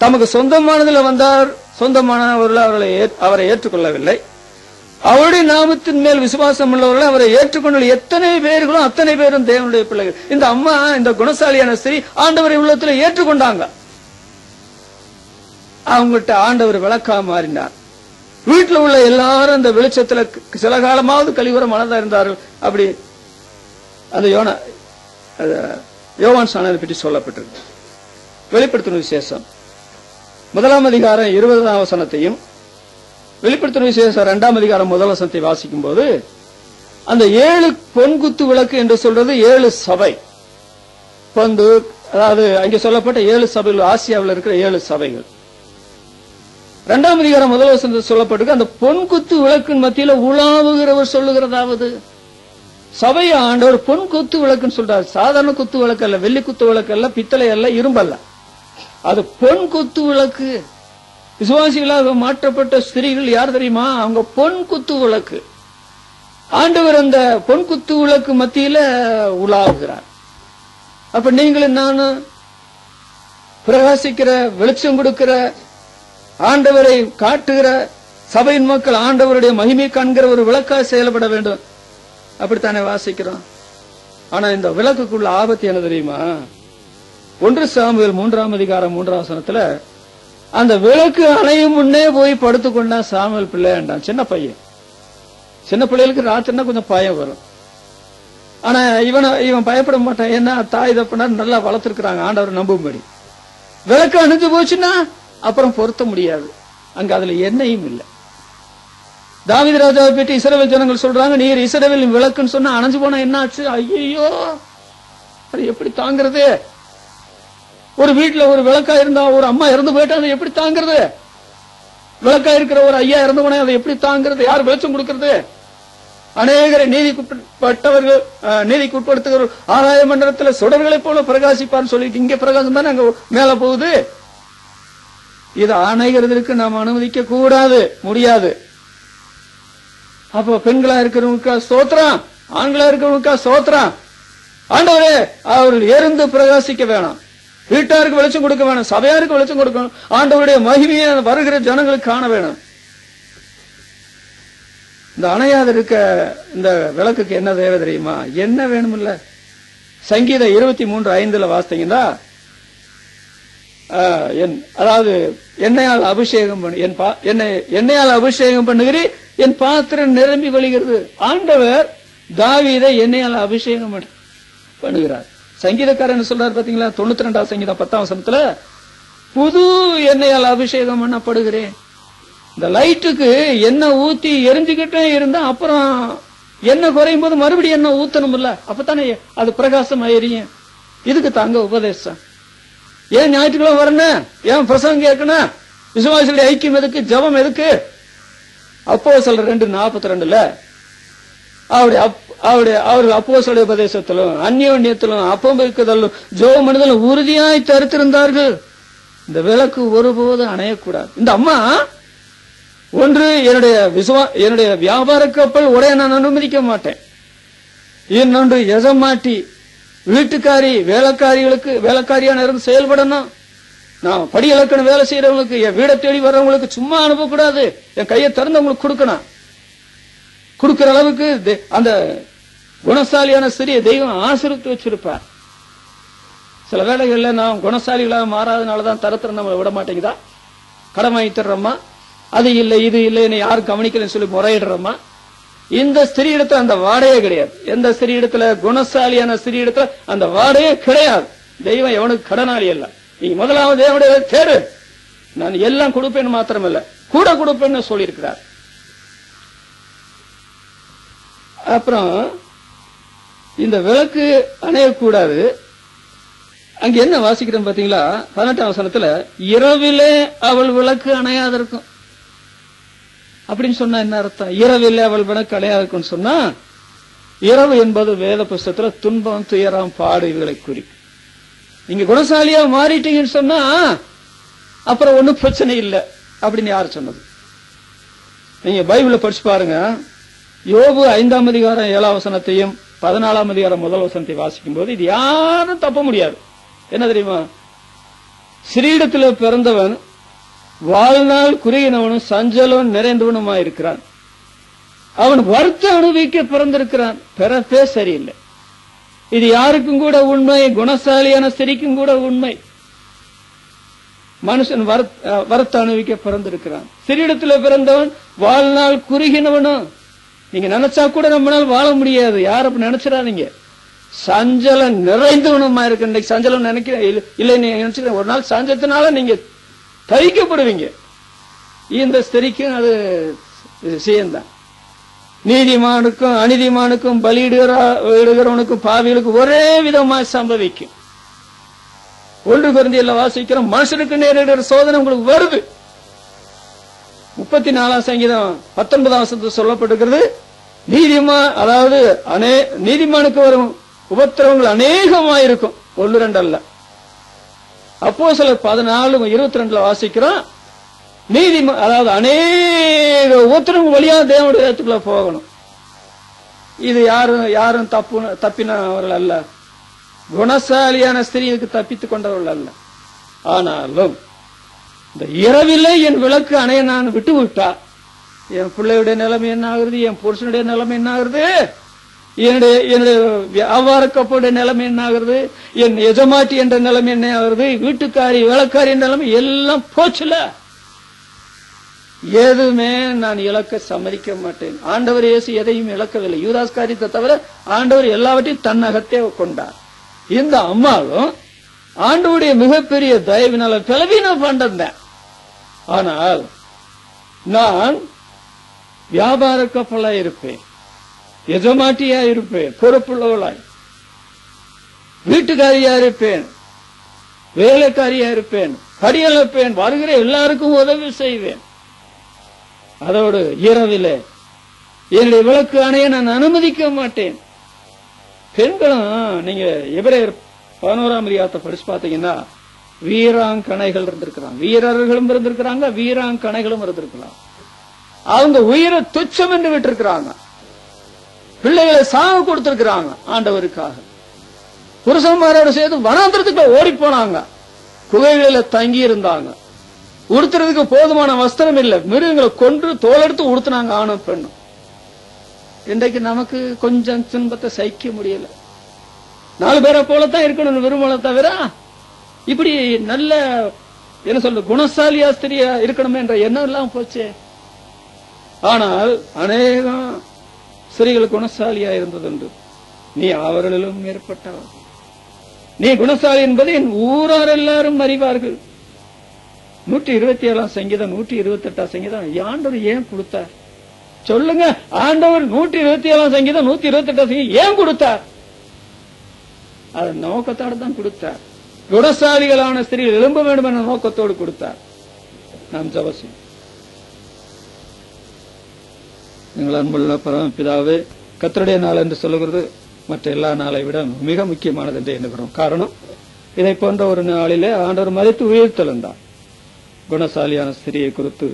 தமக்கு சொந்தமானதுல வந்தார், சொந்தமானவர்கள் அவரை ஏற்றுக்கொள்ளவில்லை. அவருடைய நாமத்தின் மேல் விசுவாசம் உள்ளவர்கள் அவரை ஏற்றுக்கொண்டு எத்தனை பேர்களும் அத்தனை பேரும் தேவனுடைய பிள்ளைகள். இந்த அம்மா, இந்த குணசாலியான ஸ்திரீ ஆண்டவரை உள்ளத்துல ஏற்றுக்கொண்டாங்க. அவங்கள்ட்ட ஆண்டவர் விளக்கா மாறினார். வீட்டுல உள்ள எல்லாரும் அந்த வெளிச்சத்துல சில காலமாவது கழிவுற மனதா இருந்தார்கள். அப்படி அந்த யோவான் ஸ்நானனை பற்றி சொல்லப்பட்டிருக்கு. வெளிப்படுத்தின விசேஷம் 1 அதிகாரம் 20 வசனத்தையும் வெளிப்படுத்தின விசேஷம் 2 அதிகாரம் 1 வசனத்தை வாசிக்கும் போது அந்த 7 பொன்குத்து விளக்கு என்று சொல்றது 7 சபை பொந்து, அதாவது அங்கே சொல்லப்பட்ட 7 சபைகள், ஆசியாவில் இருக்கிற 7 சபைகள். 2 அதிகாரம் 1 வசனத்தில் சொல்லப்பட்டிருக்கு அந்த பொன்குத்து விளக்கின் மத்தியில உலாவுகிறவர் சொல்லுகிறதாவது சபையை ஆண்டவர் பொன் குத்து விளக்குன்னு சொல்றாரு. சாதாரண குத்து விளக்கு அல்ல, வெள்ளி குத்து விளக்கு அல்ல, பித்தளை அல்ல, இரும்பல்ல, அது பொன் குத்து விளக்கு. விசுவாசிகளாக மாற்றப்பட்ட ஸ்திரீகள் யார் தெரியுமா? அவங்க பொன் குத்து விளக்கு. ஆண்டவர் அந்த பொன் குத்து விளக்கு மத்தியில உலாவுகிறார். அப்ப நீங்களும் நானும் பிரகாசிக்கிற, வெளிச்சம் கொடுக்கிற, ஆண்டவரை காட்டுகிற சபையின் மக்கள் ஆண்டவருடைய மகிமை காண்கிற ஒரு விளக்காக செயல்பட வேண்டும். அப்படித்தானே வாசிக்கிறோம். ஆனா இந்த விளக்குக்குள்ள ஆபத்து என்ன தெரியுமா? 1 சாமுவேல் 3 அதிகாரம் 3 வசனத்துல அந்த விளக்கு அணையும் முன்னே போய் படுத்துக்கொண்டா சாமுவேல் பிள்ளையாண்டான். சின்ன பையன். சின்ன பிள்ளைகளுக்கு ராத்திரினா கொஞ்சம் பயம் வரும். ஆனா இவன் பயப்பட மாட்டான். ஏன்னா தாய் தப்பனார் நல்லா வளர்த்திருக்கிறாங்க ஆண்டவர் நம்பும்படி. விளக்கு அணைஞ்சு போச்சுன்னா அப்புறம் பொருத்த முடியாது. அங்க அதுல எண்ணெயும் இல்லை. தாவீது ராஜாவை பற்றி இஸ்ரவேல் ஜனங்கள் சொல்றாங்க, நீர் இஸ்ரவேலின் விளக்குன்னு சொன்னா அணைஞ்சு போனா என்ன ஆச்சு? ஐயோ, அது எப்படி தாங்கிறது? ஒரு வீட்டுல ஒரு விளக்கா இருந்தா, ஒரு அம்மா இறந்து போயிட்டா அதை எப்படி தாங்கிறது? விளக்கா இருக்கிற ஒரு ஐயா இறந்து போனா அதை எப்படி தாங்கிறது? யார் வெளிச்சம் கொடுக்கிறது? அநேகரை நீதிக்குட்பட்டவர்கள், நீதிக்கு உட்படுத்துகிற ஆதாய மண்டலத்தில் சுடர்களை போல பிரகாசிப்பார்னு சொல்லிட்டு இங்க பிரகாசம் தானே அங்க மேல போகுது. இதை அணைகிறதுக்கு நாம் அனுமதிக்க கூடாது, முடியாது. அப்போ பெண்களா இருக்கிறவங்களுக்கா ஸ்தோத்திரம், ஆண்களா இருக்கிறவங்களுக்கா ஸ்தோத்திரம். ஆண்டவரே, அவர்கள் எரிந்து பிரகாசிக்க வேணாம், வீட்டாருக்கு வெளிச்சம் கொடுக்க வேணும், சபையாருக்கு வெளிச்சம் கொடுக்கணும், ஆண்டவருடைய மகிமையை வருகிற ஜனங்களுக்கு காண வேணும். இந்த அணையாது இருக்க இந்த விளக்குக்கு என்ன தேவை தெரியுமா? என்ன வேணுமில்ல? சங்கீதம் 23:5 வாசித்தீங்கன்னா, அதாவது எண்ணெயால் அபிஷேகம் பண்ணு, எண்ணெயால் அபிஷேகம் பண்ணுகிறேன், என் பாத்திரம் நிரம்பி வழிகிறது. ஆண்டவர் தாவீதை எண்ணெயால் அபிஷேகம் பண்ணுகிறார். சங்கீதக்காரன் சொல்றாரு பாத்தீங்களா? 92 சங்கீதம் 10 வசனத்துல புது எண்ணெயால் அபிஷேகம் பண்ணப்படுகிறேன். இந்த லைட்டுக்கு எண்ணெய் ஊத்தி எரிஞ்சுக்கிட்டே இருந்தா அப்புறம் எண்ணெய் குறையும் போது மறுபடியும் எண்ணெய் ஊத்தணும் இல்ல, அப்பதானே அது பிரகாசம் எரியும். இதுக்கு தாங்க உபதேசம். ஏன் ஞாயிற்றுக்கிழமை வரணும்? ஏன் பிரசங்கம் கேட்கணும்? விசுவாசிகளுடைய ஐக்கியம் எதுக்கு? ஜபம் எதுக்கு? அப்போஸ்தலர் 2:42 அவர்கள் அப்போஸ்தலருடைய உபதேசத்திலும் அந்யோன்யத்திலும் அப்பம் வைக்குதலும் ஜெபம் பண்ணுதலும் உறுதியாய் தரித்திருந்தார்கள். இந்த விளக்கு ஒருபோதும் அணையக்கூடாது. இந்த அம்மா ஒன்று, என்னுடைய வியாபார கப்பல் உடைய நான் அனுமதிக்க மாட்டேன். இன்னொன்று, எஜமாட்டி வீட்டுக்காரி வேலைக்காரியான இருந்து செயல்படணும். நான் படி இலக்கணம் வேலை செய்யறவங்களுக்கு, என் வீடை தேடி வர்றவங்களுக்கு சும்மா அனுப்பக்கூடாது. என் கையை திறந்தவங்களுக்கு கொடுக்கணும். கொடுக்கிற அளவுக்கு அந்த குணசாலியான ஸ்திரியை தெய்வம் ஆசீர்வதித்து வச்சிருப்பார். சில வேளைகள்ல நாம் குணசாலிகளாக மாறாதனாலதான் தரத்திரம் நம்மளை விட மாட்டேங்குதா? கடன் வாங்கி தர்றோமா, அது இல்லை இது இல்லை, என்னை யாரும் கவனிக்கலன்னு சொல்லி முறையிடுறோமா? இந்த ஸ்திரீ இடத்துல அந்த வாடையே கிடையாது. எந்த ஸ்திரீ இடத்துல, குணசாலியான ஸ்திரீ இடத்துல அந்த வாடையே கிடையாது. தெய்வம் எவனுக்கு கடனாளி அல்ல. நீ முதலாவது தேவனுடைய தேடு, நான் எல்லாம் கொடுப்பேன்னு மாத்திரமல்ல கூட கொடுப்பேன்னு சொல்லியிருக்கிறார். அப்புறம் இந்த விளக்கு அணையக்கூடாது. அங்க என்ன வாசிக்கிறோம் பாத்தீங்களா? 18 வசனத்துல இரவிலே அவள் விளக்கு அணையாது இருக்கும் அப்படின்னு சொன்னா என்ன அர்த்தம்? இரவிலே அவள் விளக்கு அணையாது இருக்கும்னு சொன்னா, இரவு என்பது வேத புஸ்தகத்துல துன்பம், துயரம், பாடு இவைகளை குறிக்கும். நீங்க குணசாலியா மாறிட்டீங்கன்னு சொன்னா அப்புறம் ஒன்னும் பிரச்சனை இல்லை அப்படின்னு யார் சொன்னது? நீங்க பைபிள படிச்சு பாருங்க. யோபு 5ஆம் அதிகாரம் 7ஆம் வசனத்தையும் 14ஆம் அதிகாரம் 1 வசனத்தை வாசிக்கும் போது இது யாரும் தப்ப முடியாது. என்ன தெரியுமா? சிறீடத்தில் பிறந்தவன் வாழ்நாள் குறுகினவனும் சஞ்சலம் நிறைந்தவனுமா இருக்கிறான். அவன் வருத்தம் அனுபவிக்க பிறந்திருக்கிறான். பிறப்பே சரியில்லை. இது யாருக்கும் கூட உண்மை. குணசாலியான ஸ்திரீக்கும் கூட உண்மை. மனுஷன் வருத்தம் அனுபவிக்க பிறந்திருக்கிறான். சிறிடத்தில் பிறந்தவன் வாழ்நாள் குறுகினவனும். நீங்க நினைச்சா கூட நம்மளால வாழ முடியாது. யார் அப்படி நினைச்சிடாதீங்க. சஞ்சலம் நிறைந்தவனுமா இருக்கு. இன்னைக்கு சஞ்சலம் நினைக்கிற இல்லை, நீங்க நினைச்சுக்க ஒரு நாள் சஞ்சத்தினால நீங்க தவிக்கப்படுவீங்க. இந்த ஸ்திரிக்கும் அது விஷயம்தான். நீதிமானுக்கும் அநீதிமானுக்கும் பலியிடுகிறவனுக்கும் பாவிகளுக்கும் ஒரே விதமாக சம்பவிக்கும். 1 கொரிந்தியர்ல வாசிக்கிறோம், மனுஷனுக்கு நேரிடுற சோதனை உங்களுக்கு வருது. 34ஆம் சங்கீதம் 19ஆம் வசனத்தில் சொல்லப்பட்டிருக்கிறது, அதாவது நீதிமானுக்கு வரும் உபத்திரவங்கள் அநேகமாயிருக்கும். 1-2 அல்ல. அப்போஸ்தலர் 14:22 வாசிக்கிறோம், அதாவது அநேக உபத்திரவங்கள் வழியா தேவனுடைய இடத்துக்குள்ள போகணும். இது யாரும் தப்பினவர்கள் அல்ல. குணசாலியான ஸ்திரீக்கு தப்பித்துக் கொண்டவர்கள் அல்ல. ஆனாலும் இந்த இரவிலே என் விளக்கு அணைய நான் விட்டு விட்டா என் பிள்ளையுடைய நிலைமை என்ன ஆகுறது? என் புருஷனுடைய நிலைமை என்ன ஆகுறது? என்னுடைய வியாபார கப்போடைய நிலைமை என்ன ஆகுறது? என் எஜமாட்டி என்ற நிலைமை என்ன ஆகுறது? வீட்டுக்காரி வேலைக்காரி என்ற நிலைமை எல்லாம் போச்சுல. எதுவுமே நான் இழக்க சம்மதிக்க மாட்டேன். ஆண்டவர் இயேசு எதையும் இழக்கவில்லை. யூதாஸ் காரியத்தை தவிர ஆண்டவர் எல்லாவற்றையும் தன்னகத்தே கொண்டார். இந்த அம்மாவும் ஆண்டவருடைய மிகப்பெரிய தயவினால பலவீனம் பண்றேன். ஆனால் நான் வியாபார கப்பலா இருப்பேன், எஜமாட்டியா இருப்பேன், பொறுப்புள்ளவளாய் வீட்டுக்காரியா இருப்பேன், வேலைக்காரியா இருப்பேன், படியளப்பேன், வருகிற எல்லாருக்கும் உதவி செய்வேன். அதோடு இரவிலே என்னுடைய விளக்கு அணைய நான் அனுமதிக்க மாட்டேன். பெண்களும் நீங்க எபிரேயர் 11ஆம் அதிகாரத்தை படிச்சு பாத்தீங்கன்னா வீராங்கனைகள் இருந்திருக்கிறாங்க. வீரர்களும் இருந்திருக்கிறாங்க, வீராங்கனைகளும் இருந்திருக்கலாம். அவங்க உயிரை துச்சம் என்று விட்டிருக்கிறாங்க. பிள்ளைகளை சாவு கொடுத்திருக்கிறாங்க ஆண்டவருக்காக. புருஷன்மாரோட சேர்த்து வனாந்திரத்துக்கு ஓடி போனாங்க. குகைகளில தங்கி இருந்தாங்க. உடுத்துறதுக்கு போதுமான வஸ்திரம் இல்லை. மிருகங்களை கொன்று தோலெடுத்து உடுத்தினாங்க ஆணும் பெண்ணும். இன்றைக்கு நமக்கு கொஞ்சம் துன்பத்தை சகிக்க முடியல. 4 பேரை போலத்தான் இருக்கணும் விரும்பல தவிர இப்படி நல்ல என்ன சொல்ற குணசாலியா ஸ்திரியா இருக்கணுமே என்ற எண்ணம் எல்லாம் போச்சே. ஆனால் அநேகம் ஸ்திரீகள் குணசாலியா இருந்ததுண்டு. நீ அவர்களிலும் மேற்பட்டவர். நீ குணசாலி என்பதை என் ஊரார் எல்லாரும் அறிவார்கள். 127ஆம் சங்கீதம் 128ஆம் சங்கீதம் ஆண்டவர் ஏன் கொடுத்தார் சொல்லுங்க? ஆண்டவர் 127ஆம் சங்கீதம் 128ஆம் சங்கீதம் ஏன் கொடுத்தார்? அது நோக்கத்தோடு தான் கொடுத்தார். குணசாலிகளான ஸ்திரீகள் எழும்ப வேண்டும் என்ற நோக்கத்தோடு கொடுத்தார். நாம் ஜெபம். எங்கள் அன்புள்ள பரமபிதாவே, கர்த்தருடைய நாள் என்று சொல்லுகிறது மற்ற எல்லா நாளை விட மிக முக்கியமானது என்று எண்ணுகிறோம். காரணம், இதை போன்ற ஒரு நாளிலே ஆண்டவர் மதித்து உயிர்த்தெழுந்தார். குணசாலியான ஸ்திரியை குறித்து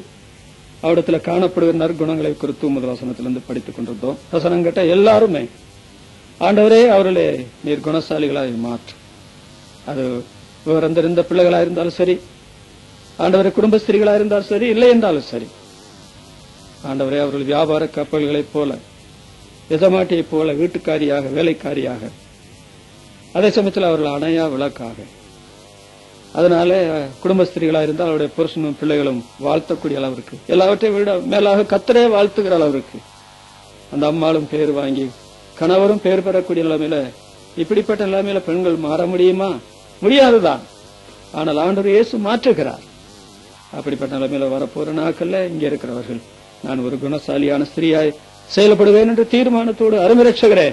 அவரிடத்துல காணப்படுகிற நற்குணங்களை குறித்து 1 வசனத்திலிருந்து படித்துக் கொண்டிருந்தோம். வசனம் கேட்ட எல்லாருமே ஆண்டவரே அவர்களே நீர் குணசாலிகளாய் மாற்று. அது விவரந்திருந்த பிள்ளைகளா இருந்தாலும் சரி, ஆண்டவரை குடும்ப ஸ்திரீகளா இருந்தாலும் சரி, இல்லை என்றாலும் சரி, ஆண்டவரே அவர்கள் வியாபார கப்பல்களைப் போல, எஜமாட்டியைப் போல வீட்டுக்காரியாக, வேலைக்காரியாக, அதே சமயத்தில் அவர்கள் அணையா விளக்காக, அதனால குடும்ப ஸ்திரீகளா இருந்தால் அவருடைய புருஷனும் பிள்ளைகளும் வாழ்த்தக்கூடிய அளவிற்கு, எல்லாவற்றையும் விட மேலாக கர்த்தரே வாழ்த்துகிற அளவிற்கு அந்த அம்மாளும் பேர் வாங்கி கணவரும் பேர் பெறக்கூடிய நிலைமையில, இப்படிப்பட்ட நிலைமையில பெண்கள் மாற முடியுமா? முடியாதுதான். ஆனால் ஆண்டவர் இயேசு மாற்றுகிறார். அப்படிப்பட்ட நிலைமையில வரப்போற நாட்கள்ல இங்க இருக்கிறவர்கள் நான் ஒரு குணசாலியான ஸ்திரீயாய் செயல்படுவேன் என்று தீர்மானத்தோடு அருமை ரட்சகரே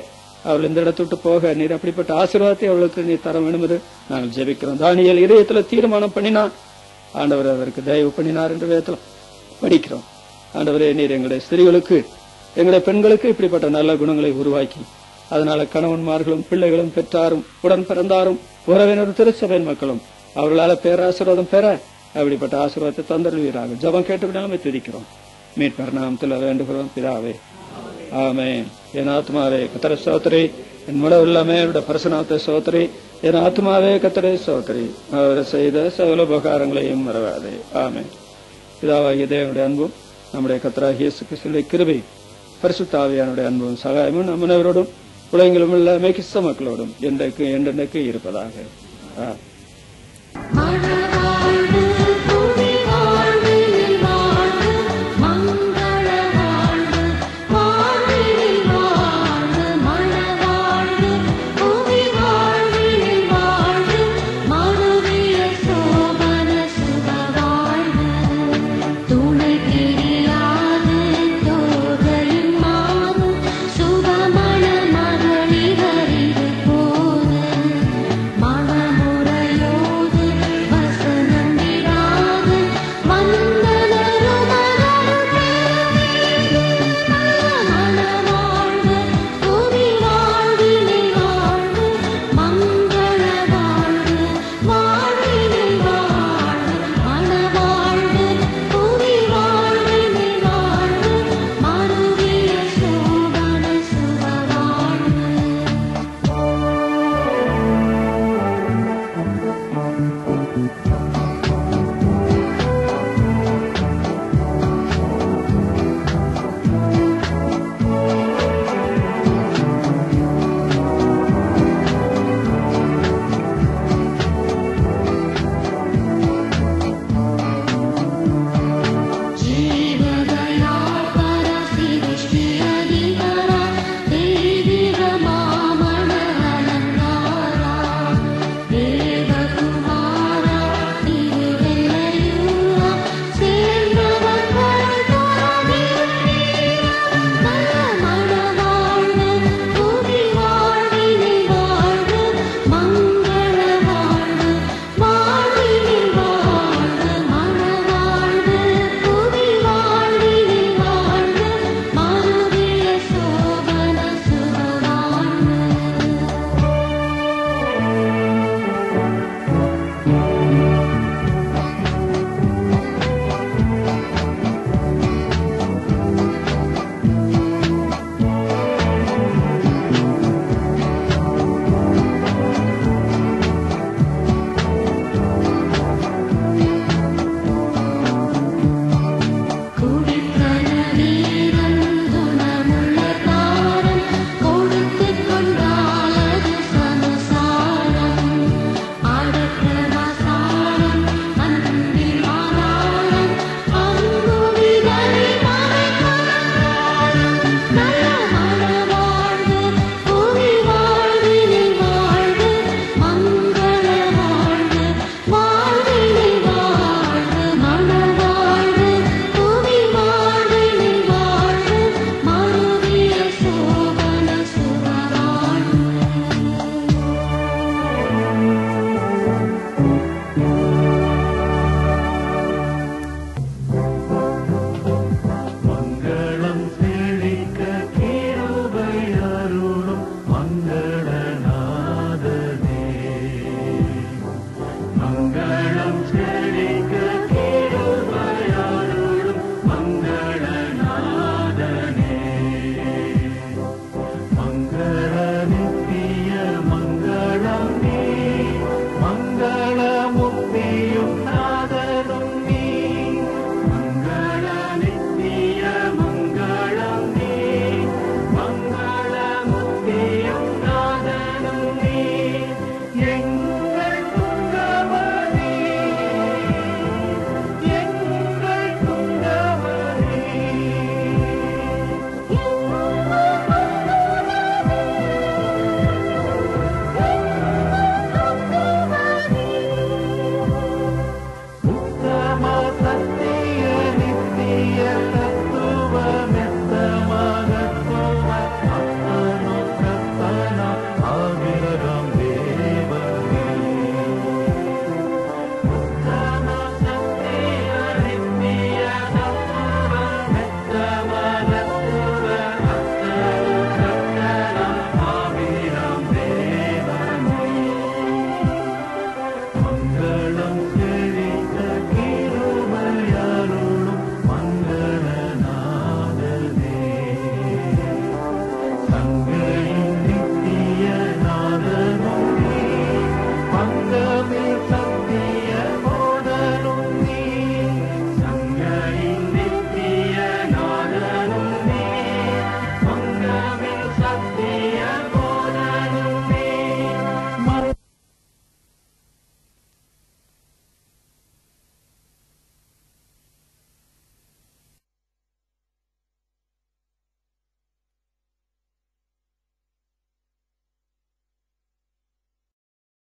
அவர்கள் இந்த இடத்துட்டு போக நீர் அப்படிப்பட்ட ஆசீர்வாதத்தை அவளுக்கு நீர் தர வேண்டும் என்று நாங்கள் ஜெபிக்கிறோம். தானியேல் இதயத்துல தீர்மானம் பண்ணினார், ஆண்டவர் அதற்கு தயவு பண்ணினார் என்று வேதத்துல படிக்கிறோம். ஆண்டவரே நீர் எங்களுடைய ஸ்திரீகளுக்கு, எங்களுடைய பெண்களுக்கு இப்படிப்பட்ட நல்ல குணங்களை உருவாக்கி அதனால கணவன்மார்களும் பிள்ளைகளும் பெற்றாரும் உடன் பிறந்தாரும் உறவினர் திருச்சபையின் மக்களும் அவர்களால் பேராசீர்வாதம் பெற அப்படிப்பட்ட ஆசீர்வாதத்தை தந்தருவீராக. ஜெபம் கேட்டுவிடாமல் துதிக்கிறோம். மீட்பர் நாமத்தில் வேண்டுகிறோம் பிதாவே, ஆமென். என் ஆத்மாவே கர்த்தரை ஸ்தோத்திரி, என் முழு உள்ளமே அவருடைய பரிசுநாமத்தை ஸ்தோத்திரி. என் ஆத்மாவே கர்த்தரை ஸ்தோத்திரி, அவர் செய்த சகல உபகாரங்களையும் மறவாதே. ஆமென். பிதாவாகிய தேவனுடைய அன்பும் நம்முடைய கர்த்தராகிய இயேசு கிறிஸ்துவின் கிருபை பரிசுத்த ஆவியானுடைய அன்பும் சகாயமும் நம்ம அனைவரோடும் உலகெங்கிலும் உள்ள மேகிஸ்த மக்களோடும் என்றைக்கு இருப்பதாக.